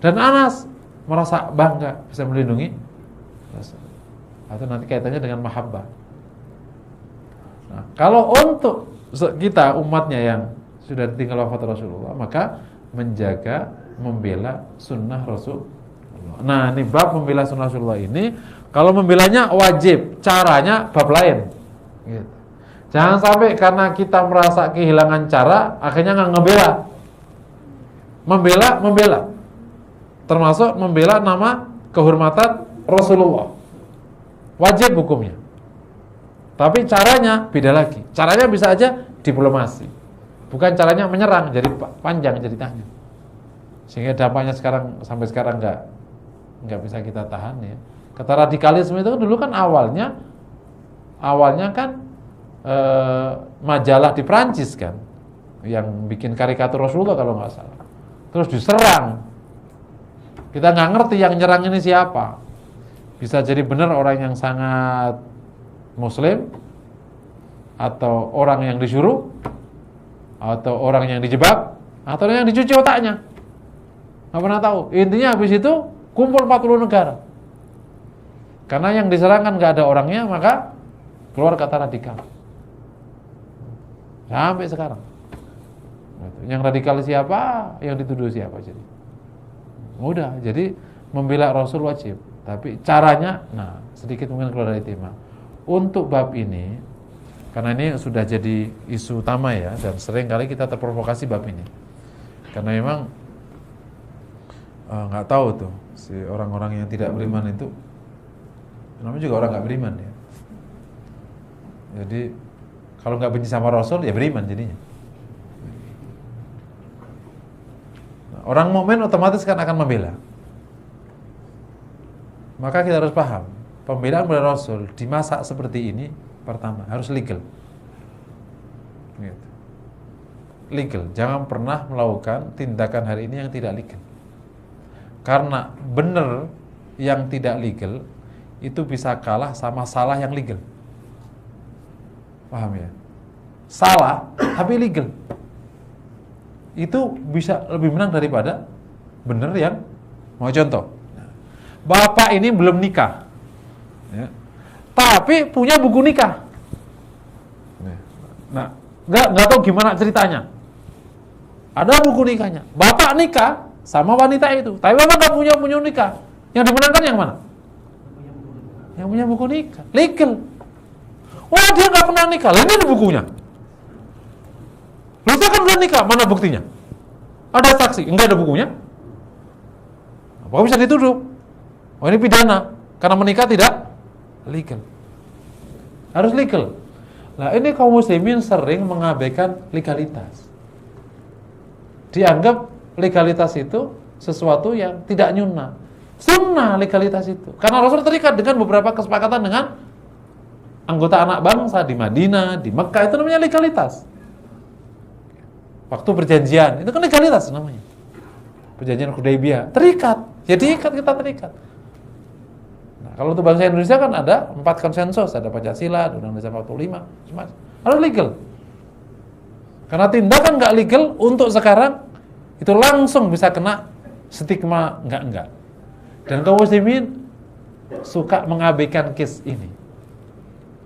Dan Anas merasa bangga bisa melindungi Rasulullah. Atau nanti kaitannya dengan mahabbah. Nah, kalau untuk kita umatnya yang sudah tinggal wafat Rasulullah, maka menjaga, membela sunnah Rasulullah. Nah, ini bab membela sunnah Rasulullah ini, kalau membelanya wajib, caranya bab lain. Gitu. Jangan sampai karena kita merasa kehilangan cara, akhirnya nggak ngebela. Membela. Termasuk membela nama kehormatan Rasulullah. Wajib hukumnya. Tapi caranya beda lagi. Caranya bisa aja diplomasi. Bukan caranya menyerang, jadi panjang ceritanya. Sehingga dampaknya sampai sekarang nggak bisa kita tahan ya. Kata radikalisme itu dulu kan awalnya kan majalah di Prancis kan yang bikin karikatur Rasulullah kalau nggak salah. Terus diserang. Kita nggak ngerti yang nyerang ini siapa. Bisa jadi benar orang yang sangat Muslim, atau orang yang disuruh, atau orang yang dijebak, atau yang dicuci otaknya. Nggak pernah tahu. Intinya habis itu kumpul 40 negara. Karena yang diserang kan nggak ada orangnya, maka keluar kata radikal. Sampai sekarang. Yang radikal siapa? Yang dituduh siapa? Jadi mudah. Jadi membela Rasul wajib. Tapi caranya, sedikit mungkin keluar dari tema. Untuk bab ini, karena ini sudah jadi isu utama ya, dan sering kali kita terprovokasi bab ini. Karena memang nggak tahu tuh si orang-orang yang tidak beriman itu, namanya juga orang nggak beriman ya. Jadi kalau nggak benci sama Rasul ya beriman jadinya. Orang mukmin otomatis kan akan membela. Maka kita harus paham, pembelaan kepada Rasul di masa seperti ini, pertama harus legal. Gitu. Legal, jangan pernah melakukan tindakan hari ini yang tidak legal. Karena benar yang tidak legal itu bisa kalah sama salah yang legal. Paham ya? Salah tapi legal itu bisa lebih menang daripada benar yang mau contoh. Bapak ini belum nikah, ya, tapi punya buku nikah. Nah, nggak tahu gimana ceritanya. Ada buku nikahnya. Bapak nikah sama wanita itu, tapi bapak nggak punya nikah. Yang dimenangkan yang mana? Yang punya buku nikah, legal. Wah, dia nggak pernah nikah. Ini ada bukunya. Lu kan belum nikah, mana buktinya? Ada saksi, enggak ada bukunya. Apa bisa dituduh? Oh, ini pidana karena menikah tidak legal. Harus legal. Nah, ini kaum muslimin sering mengabaikan legalitas. Dianggap legalitas itu sesuatu yang tidak nyunnah. Sunnah legalitas itu. Karena Rasul terikat dengan beberapa kesepakatan dengan anggota anak bangsa di Madinah, di Mekah, itu namanya legalitas. Waktu perjanjian, itu kan legalitas namanya. Perjanjian Hudaybiyah, terikat. Jadi kita terikat. Kalau untuk bangsa Indonesia kan ada 4 konsensus, ada Pancasila, Undang-Undang Dasar 45, semua harus legal. Karena tindakan nggak legal untuk sekarang itu langsung bisa kena stigma enggak. Dan kaum muslimin suka mengabaikan case ini.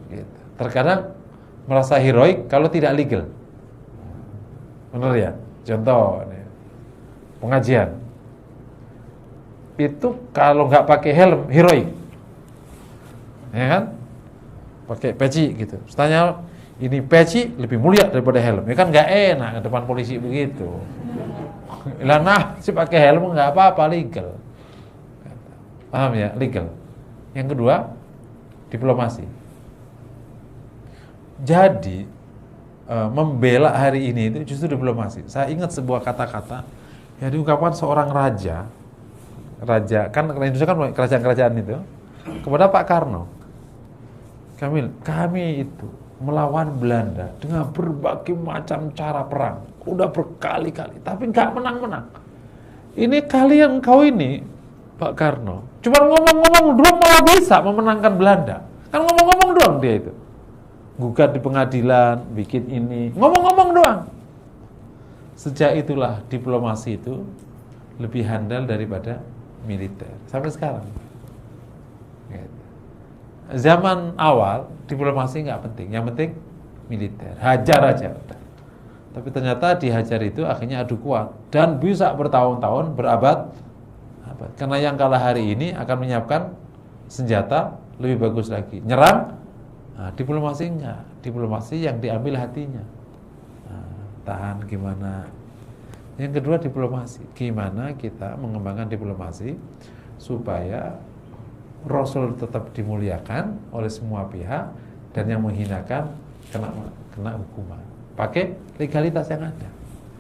Gitu. Terkadang merasa heroik kalau tidak legal. Benar ya? Contoh pengajian. Itu kalau nggak pakai helm heroik. Ya kan? Pakai peci gitu. Tanya, ini peci lebih mulia daripada helm. Ya kan nggak enak ke depan polisi begitu. Lah si pakai helm nggak apa-apa, legal. Paham ya? Legal. Yang kedua, diplomasi. Jadi membela hari ini itu justru diplomasi. Saya ingat sebuah kata-kata yang diungkapkan seorang raja kan Indonesia kan kerajaan-kerajaan itu kepada Pak Karno. Kami itu melawan Belanda dengan berbagai macam cara perang, udah berkali-kali, tapi nggak menang-menang. Ini kau ini Pak Karno, cuma ngomong-ngomong doang malah bisa memenangkan Belanda. Kan ngomong-ngomong doang dia itu, gugat di pengadilan, bikin ini, ngomong-ngomong doang. Sejak itulah diplomasi itu lebih handal daripada militer sampai sekarang. Zaman awal diplomasi nggak penting, yang penting militer, hajar aja. Tapi ternyata dihajar itu akhirnya adu kuat dan bisa bertahun-tahun, berabad-abad. Karena yang kalah hari ini akan menyiapkan senjata lebih bagus lagi, nyerang. Nah, diplomasi yang diambil hatinya. Nah, tahan gimana? Yang kedua diplomasi, gimana kita mengembangkan diplomasi supaya Rasul tetap dimuliakan oleh semua pihak dan yang menghinakan kena hukuman. Pakai legalitas yang ada.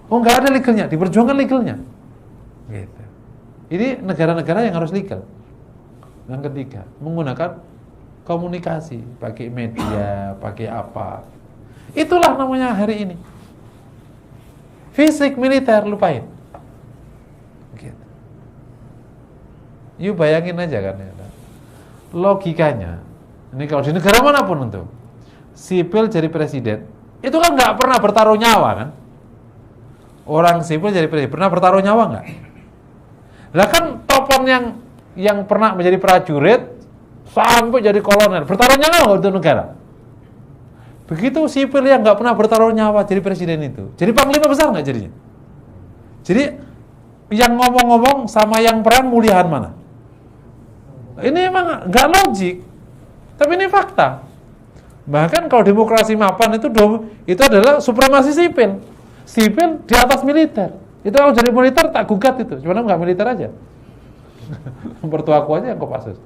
Oh, nggak ada legalnya, diperjuangkan legalnya. Gitu. Ini negara-negara yang harus legal. Yang ketiga, menggunakan komunikasi, pakai media, pakai apa. Itulah namanya hari ini. Fisik militer lupain. Gitu. You bayangin aja kan ya. Logikanya, ini kalau di negara manapun untuk sipil jadi presiden, itu kan nggak pernah bertaruh nyawa kan? Orang sipil jadi presiden pernah bertaruh nyawa nggak? Lah kan topan yang pernah menjadi prajurit sampai jadi kolonel bertaruh nyawa nggak untuk negara? Begitu sipil yang nggak pernah bertaruh nyawa jadi presiden itu, jadi panglima besar nggak jadinya? Jadi yang ngomong-ngomong sama yang perang muliahan mana? Ini emang nggak logik, tapi ini fakta. Bahkan kalau demokrasi mapan itu adalah supremasi sipil. Sipil di atas militer. Itu kalau jadi militer tak gugat itu. Cuma nggak militer aja. Mertuaku aja yang Kopassus.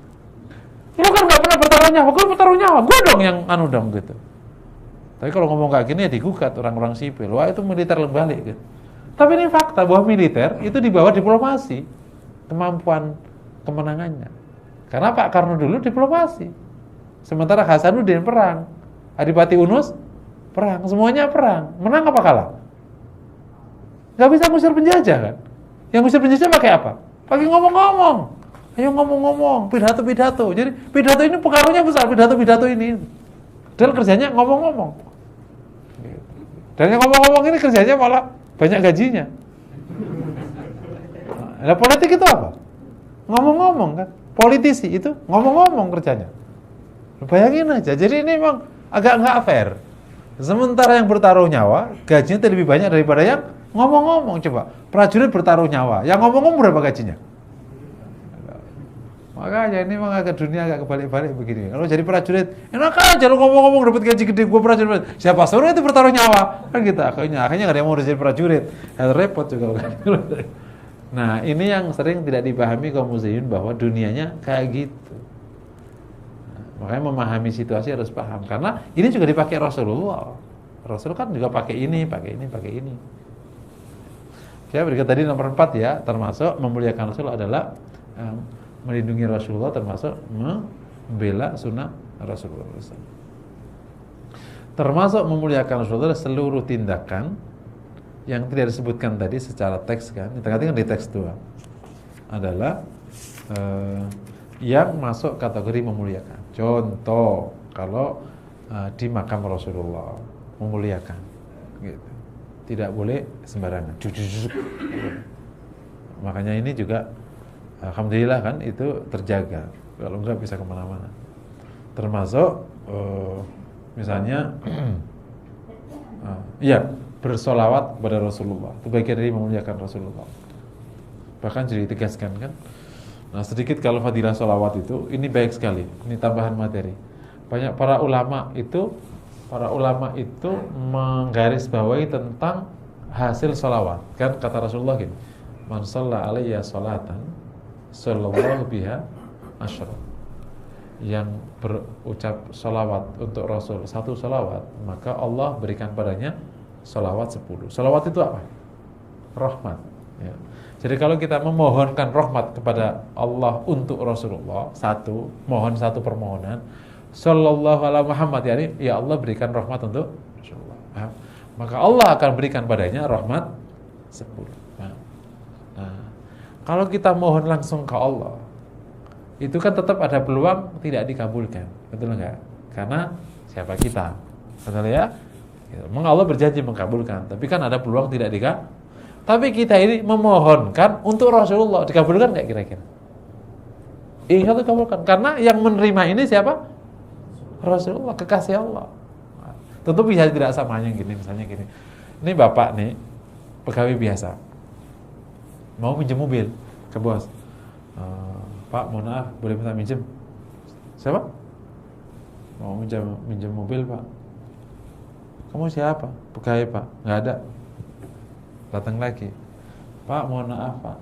Lu kan nggak pernah bertaruh nyawa, gue bertaruh nyawa, gue dong yang dong gitu. Tapi kalau ngomong kayak gini ya digugat orang-orang sipil. Wah itu militer balik gitu. Tapi ini fakta bahwa militer itu di bawah diplomasi, kemampuan kemenangannya. Karena Pak Karno dulu diplomasi. Sementara Hasanuddin perang, Adipati Unus perang, semuanya perang. Menang apa kalah? Gak bisa ngusir penjajah kan? Yang ngusir penjajah pakai apa? Pakai ngomong-ngomong. Ayo ngomong-ngomong, pidato-pidato. Jadi pidato ini pengaruhnya besar, pidato-pidato ini. Dan kerjanya ngomong-ngomong. Dan yang ngomong-ngomong ini kerjanya malah banyak gajinya. Nah, politik itu apa? Ngomong-ngomong kan? Politisi itu ngomong-ngomong kerjanya. Bayangin aja, jadi ini memang agak nggak fair. Sementara yang bertaruh nyawa, gajinya lebih banyak daripada yang ngomong-ngomong. Coba, prajurit bertaruh nyawa, yang ngomong-ngomong berapa gajinya? Makanya ini memang agak dunia agak kebalik-balik begini. Kalau jadi prajurit, enak aja lu ngomong-ngomong dapat gaji gede, gue prajurit. Siapa suruh itu bertaruh nyawa? Kan gitu, akhirnya nggak ada yang mau jadi prajurit. Repot juga kan. Nah, ini yang sering tidak dipahami kaum muslimin bahwa dunianya kayak gitu. Makanya memahami situasi harus paham. Karena ini juga dipakai Rasulullah. Rasul kan juga pakai ini. Saya berkata tadi nomor 4 ya, termasuk memuliakan Rasul adalah melindungi Rasulullah, termasuk membela sunnah Rasulullah. Termasuk memuliakan Rasulullah seluruh tindakan yang tidak disebutkan tadi secara teks kan, kita di teks 2 adalah yang masuk kategori memuliakan. Contoh, kalau di makam Rasulullah memuliakan, gitu. Tidak boleh sembarangan. Makanya ini juga, alhamdulillah kan itu terjaga. Kalau enggak bisa kemana-mana. Termasuk misalnya, bersolawat kepada Rasulullah. Itu bagian dari memuliakan Rasulullah. Bahkan jadi ditegaskan kan. Nah, sedikit kalau fadilah solawat itu, ini baik sekali. Ini tambahan materi. Banyak para ulama itu menggarisbawahi tentang hasil solawat. Kan kata Rasulullah gini, man shalla alayya sholatan sallallahu biha asyra. Yang berucap solawat untuk Rasul 1 solawat, maka Allah berikan padanya solawat 10. Solawat itu apa? Rahmat ya. Jadi kalau kita memohonkan rahmat kepada Allah untuk Rasulullah, mohon satu permohonan, sallallahu ala Muhammad, ya Allah berikan rahmat untuk Rasulullah. Maka Allah akan berikan padanya rahmat 10. Nah, kalau kita mohon langsung ke Allah, itu kan tetap ada peluang tidak dikabulkan, betul enggak? Karena siapa kita? Betul ya? Memang Allah berjanji mengabulkan, tapi kan ada peluang tidak dikabulkan. Tapi kita ini memohonkan untuk Rasulullah, dikabulkan enggak kira-kira? Insya Allah dikabulkan, karena yang menerima ini siapa? Rasulullah, kekasih Allah. Tentu bisa tidak sama yang gini, misalnya gini. Ini bapak nih, pegawai biasa, mau minjem mobil ke bos. Pak, mohon maaf, boleh minta minjem? Siapa? Mau minjem mobil, Pak. Kamu siapa? Pegawai, Pak. Nggak ada. Datang lagi. Pak, mohon maaf, Pak.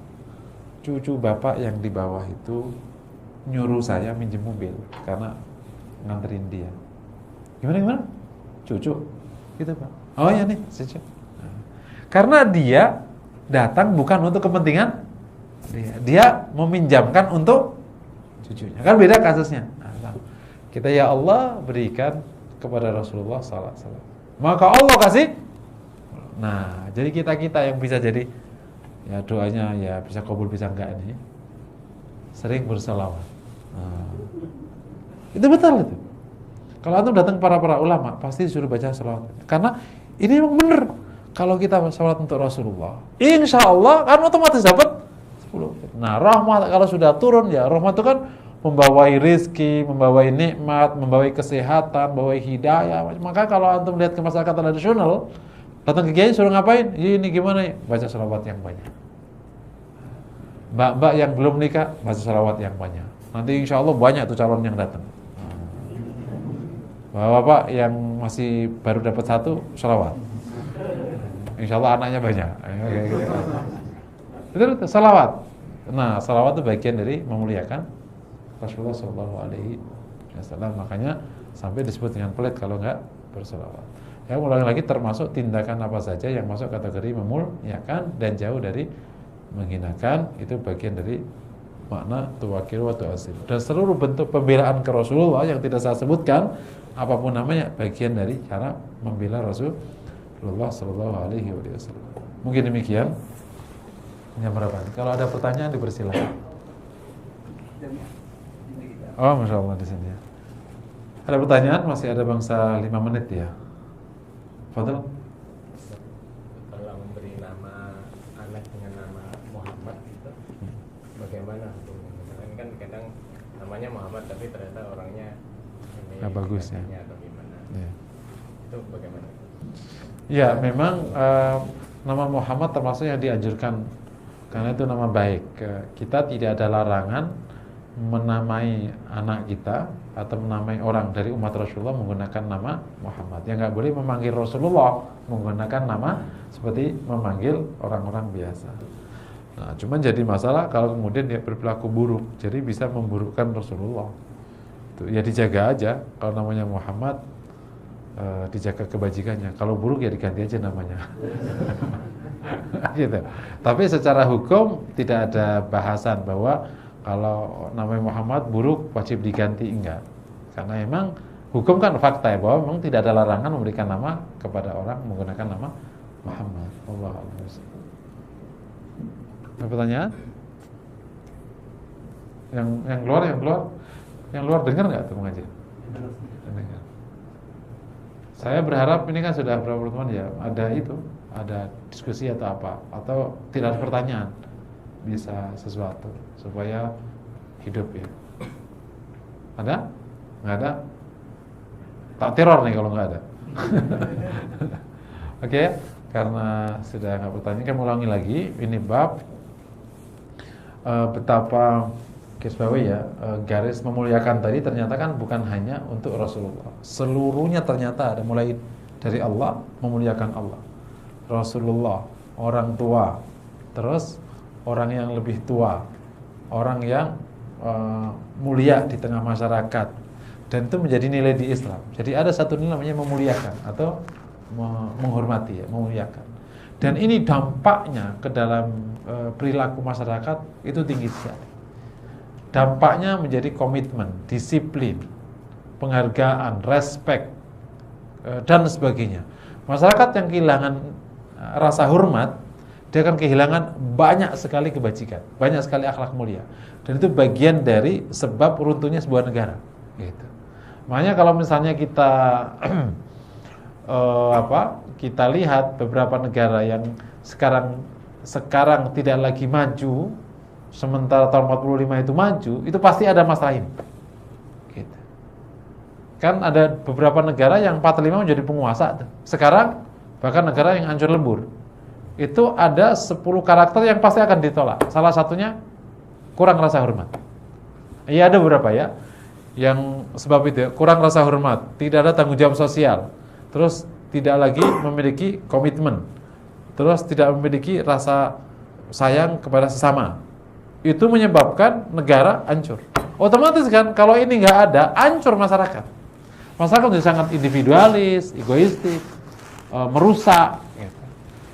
Cucu bapak yang di bawah itu nyuruh saya minjem mobil karena nganterin dia. Gimana? Cucu? Gitu, Pak. Oh ya nih, cucu. Karena dia datang bukan untuk kepentingan dia meminjamkan untuk cucunya. Kan beda kasusnya. Kita ya Allah berikan kepada Rasulullah sallallahu alaihi wasallam. Maka Allah kasih. Nah, jadi kita yang bisa jadi ya doanya ya bisa kabul bisa enggak ini sering berselawat. Itu betul itu. Kalau antum datang para ulama pasti disuruh baca selawat. Karena ini memang benar. Kalau kita selawat untuk Rasulullah, insya Allah kan otomatis dapat 10. Nah, rahmat kalau sudah turun ya, rahmat itu kan membawai rizki, membawai nikmat, membawai kesehatan, membawai hidayah. Maka kalau antum lihat ke masyarakat tradisional, datang ke kiai suruh ngapain? Ini gimana ya? Baca salawat yang banyak. Mbak-mbak yang belum nikah, baca salawat yang banyak. Nanti insya Allah banyak tuh calon yang datang. Bapak-bapak yang masih baru dapat 1, salawat. Insya Allah anaknya banyak. Itu salawat. Nah, salawat itu bagian dari memuliakan Rasulullah Shallallahu Alaihi Wasallam. Makanya sampai disebut dengan pelit kalau enggak bersalawat. Ya, ulangi lagi termasuk tindakan apa saja yang masuk kategori memuliakan dan jauh dari menghinakan. Itu bagian dari makna tuwakir wa tu'asir. Dan seluruh bentuk pembelaan ke Rasulullah yang tidak saya sebutkan apapun namanya bagian dari cara membela Rasulullah Shallallahu Alaihi Wasallam. Mungkin demikian. Jam berapa? Kalau ada pertanyaan dipersilakan. Oh, masya Allah di sini ya. Ada pertanyaan? Masih ada bangsa 5 menit ya. Fadil. Kalau memberi nama anak dengan nama Muhammad itu bagaimana? Misalnya kan kadang namanya Muhammad tapi ternyata orangnya nggak bagus ya. Atau gimana? Ya. Itu bagaimana? Ya, memang nama Muhammad termasuk yang dianjurkan karena itu nama baik. Kita tidak ada larangan menamai anak kita atau menamai orang dari umat Rasulullah menggunakan nama Muhammad. Yang nggak boleh memanggil Rasulullah menggunakan nama seperti memanggil orang-orang biasa. Nah, cuman jadi masalah kalau kemudian dia berperilaku buruk, jadi bisa memburukkan Rasulullah. Tuh, ya dijaga aja. Kalau namanya Muhammad, dijaga kebajikannya. Kalau buruk ya diganti aja namanya. Gitu. Tapi secara hukum tidak ada bahasan bahwa kalau namanya Muhammad buruk wajib diganti, enggak. Karena memang hukum kan fakta ya, bahwa memang tidak ada larangan memberikan nama kepada orang menggunakan nama Muhammad. Allahu a'lam. Ada pertanyaan? Yang luar dengar nggak tuh mengaji? Dengar. Saya berharap ini kan sudah berapa teman ya, ada diskusi atau apa, atau tidak ada pertanyaan, bisa sesuatu supaya hidup ya. Ada? Nggak ada? Tak teror nih kalau nggak ada. Oke, karena sudah nggak pertanyaan, kan ulangi lagi. Ini bab betapa garis memuliakan tadi ternyata kan bukan hanya untuk Rasulullah. Seluruhnya ternyata ada, mulai dari Allah, memuliakan Allah, Rasulullah, orang tua, terus orang yang lebih tua, orang yang mulia di tengah masyarakat, dan itu menjadi nilai di Islam. Jadi ada satu nilai namanya memuliakan atau menghormati ya, memuliakan. Dan ini dampaknya ke dalam perilaku masyarakat itu tinggi sekali. Dampaknya menjadi komitmen, disiplin, penghargaan, respek, dan sebagainya. Masyarakat yang kehilangan rasa hormat, dia akan kehilangan banyak sekali kebajikan, banyak sekali akhlak mulia. Dan itu bagian dari sebab runtuhnya sebuah negara. Gitu. Makanya kalau misalnya kita kita lihat beberapa negara yang sekarang tidak lagi maju, sementara tahun 45 itu maju, itu pasti ada masalah ini. Gitu. Kan ada beberapa negara yang 45 menjadi penguasa tuh. Sekarang bahkan negara yang hancur lebur. Itu ada 10 karakter yang pasti akan ditolak. Salah satunya kurang rasa hormat. Iya, ada beberapa ya. Yang sebab itu ya, kurang rasa hormat, tidak ada tanggung jawab sosial. Terus tidak lagi memiliki komitmen. Terus tidak memiliki rasa sayang kepada sesama. Itu menyebabkan negara hancur. Otomatis kan kalau ini nggak ada, hancur masyarakat. Masyarakat menjadi sangat individualis, egoistik, merusak. Gitu.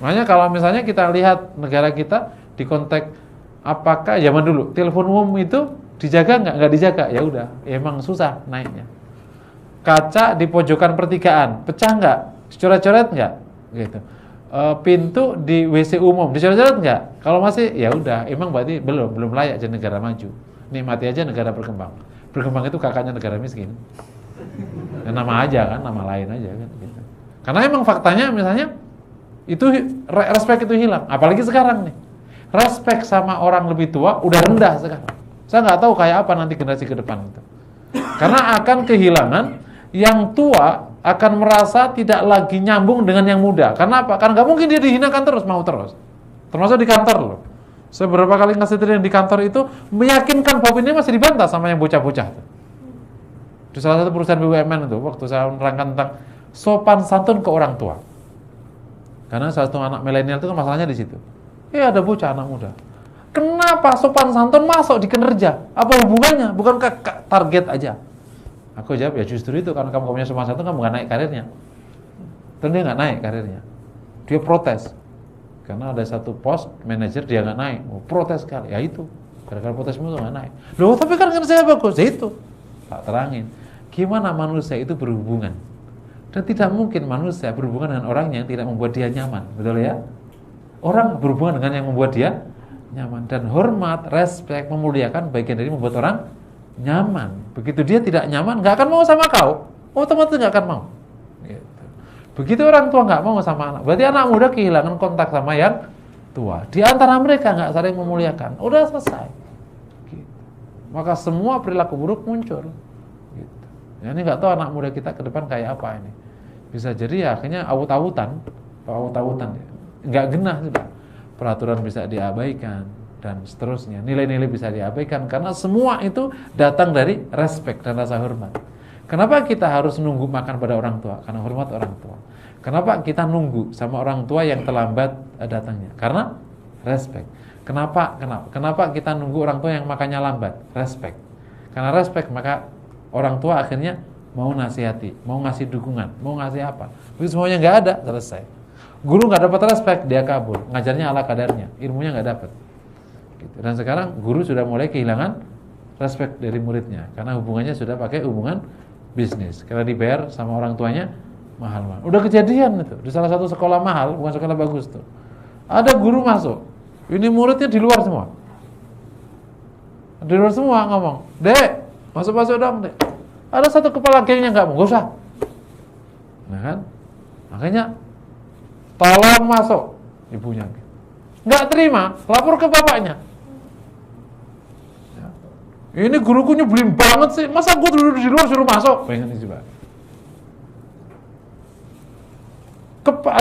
Makanya kalau misalnya kita lihat negara kita di konteks apakah zaman dulu telepon umum itu dijaga nggak dijaga, ya udah, emang susah naiknya. Kaca di pojokan pertigaan pecah nggak, dicoret-coret nggak, gitu. Pintu di WC umum dicoret-coret nggak? Kalau masih, ya udah, emang berarti belum layak jadi negara maju. Nikmati aja negara berkembang. Berkembang itu kakaknya negara miskin. Ya, nama aja kan, nama lain aja kan. Gitu. Karena emang faktanya misalnya itu respect itu hilang. Apalagi sekarang nih, respect sama orang lebih tua udah rendah sekarang. Saya nggak tahu kayak apa nanti generasi ke depan itu. Karena akan kehilangan yang tua akan merasa tidak lagi nyambung dengan yang muda. Karena apa? Karena nggak mungkin dia dihinakan terus, mau terus. Termasuk di kantor loh. Saya beberapa kali ngasih training di kantor itu meyakinkan bahwa ini masih dibantah sama yang bocah-bocah. Di salah satu perusahaan BUMN itu, waktu saya menerangkan tentang sopan santun ke orang tua. Karena salah satu anak milenial itu kan masalahnya di situ. Ada bocah anak muda. Kenapa sopan santun masuk di kinerja? Apa hubungannya? Bukan target aja. Aku jawab, ya justru itu, karena kamu punya sopan santun, kamu nggak naik karirnya. Terus dia nggak naik karirnya. Dia protes. Karena ada satu pos manajer dia nggak naik. Protes sekali. Ya itu. Gara-gara protesmu tuh nggak naik. Loh, tapi kan saya bagus. Ya itu. Tak terangin. Gimana manusia itu berhubungan? Dan tidak mungkin manusia berhubungan dengan orang yang tidak membuat dia nyaman. Betul ya? Orang berhubungan dengan yang membuat dia nyaman. Dan hormat, respect, memuliakan bagian dari membuat orang nyaman. Begitu dia tidak nyaman, nggak akan mau sama kau. Otomatis nggak akan mau. Gitu. Begitu orang tua nggak mau sama anak, berarti anak muda kehilangan kontak sama yang tua. Di antara mereka nggak saling memuliakan. Udah selesai. Gitu. Maka semua perilaku buruk muncul. Gitu. Ya, ini nggak tahu anak muda kita ke depan kayak apa ini. Bisa jadi ya akhirnya awut-awutan ya. Nggak genah sudah. Peraturan bisa diabaikan dan seterusnya. Nilai-nilai bisa diabaikan karena semua itu datang dari respect dan rasa hormat. Kenapa kita harus nunggu makan pada orang tua? Karena hormat orang tua. Kenapa kita nunggu sama orang tua yang terlambat datangnya? Karena respect. Kenapa kita nunggu orang tua yang makannya lambat? Respect. Karena respect maka orang tua akhirnya mau nasihati, mau ngasih dukungan, mau ngasih apa. Begitu semuanya nggak ada, selesai. Guru nggak dapat respect, dia kabur. Ngajarnya ala kadarnya, ilmunya nggak dapat. Gitu. Dan sekarang guru sudah mulai kehilangan respect dari muridnya karena hubungannya sudah pakai hubungan bisnis. Karena dibayar sama orang tuanya mahal-mahal. Udah kejadian itu di salah satu sekolah mahal, bukan sekolah bagus tuh. Ada guru masuk, ini muridnya di luar semua. Di luar semua ngomong, "Dek, masuk-masuk dong, Dek." Ada satu kepala gengnya nggak mau, nggak usah. Nah kan, makanya tolong masuk, ibunya nggak terima, lapor ke bapaknya. Ya. Ini guruku nyebelin banget sih, masa gue duduk di luar suruh masuk? Pengen coba.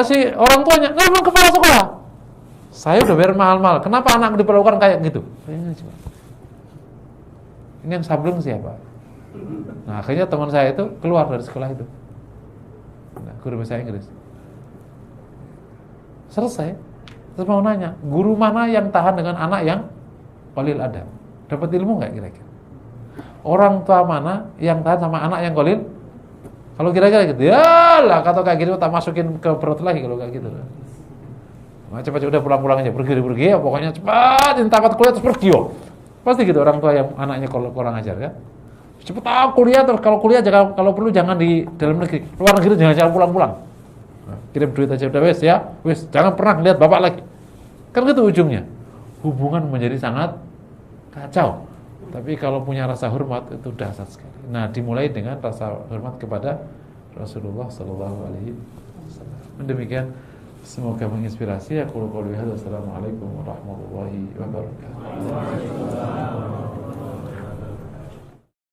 Si orang tuanya, nggak mau kepala sekolah. Saya udah bayar mahal-mahal, kenapa anak diperlakukan kayak gitu? Pengen coba. Ini yang sableng siapa? Nah akhirnya teman saya itu keluar dari sekolah itu. Nah, guru bahasa Inggris. Selesai. Terus mau nanya, guru mana yang tahan dengan anak yang qalil adab? Dapat ilmu nggak kira-kira? Orang tua mana yang tahan sama anak yang qalil? Kalau kira-kira gitu, ya lah kata kayak gitu tak masukin ke perut lagi kalau kayak gitu. Nah, cepat-cepat udah pulang-pulang aja, pergi ya, pokoknya cepat, tamat kuliah terus pergi yo. Pasti gitu orang tua yang anaknya kurang ajar kan. Cepet kuliah terus, kalau kuliah jangan, kalau perlu jangan di dalam negeri, luar negeri jangan pulang-pulang. Nah, kirim duit aja udah wes, jangan pernah lihat bapak lagi. Kan gitu ujungnya. Hubungan menjadi sangat kacau. Tapi kalau punya rasa hormat itu dahsyat sekali. Nah, dimulai dengan rasa hormat kepada Rasulullah sallallahu alaihi wasallam. Demikian, semoga menginspirasi. Aku qouli hadza. Assalamualaikum warahmatullahi wabarakatuh.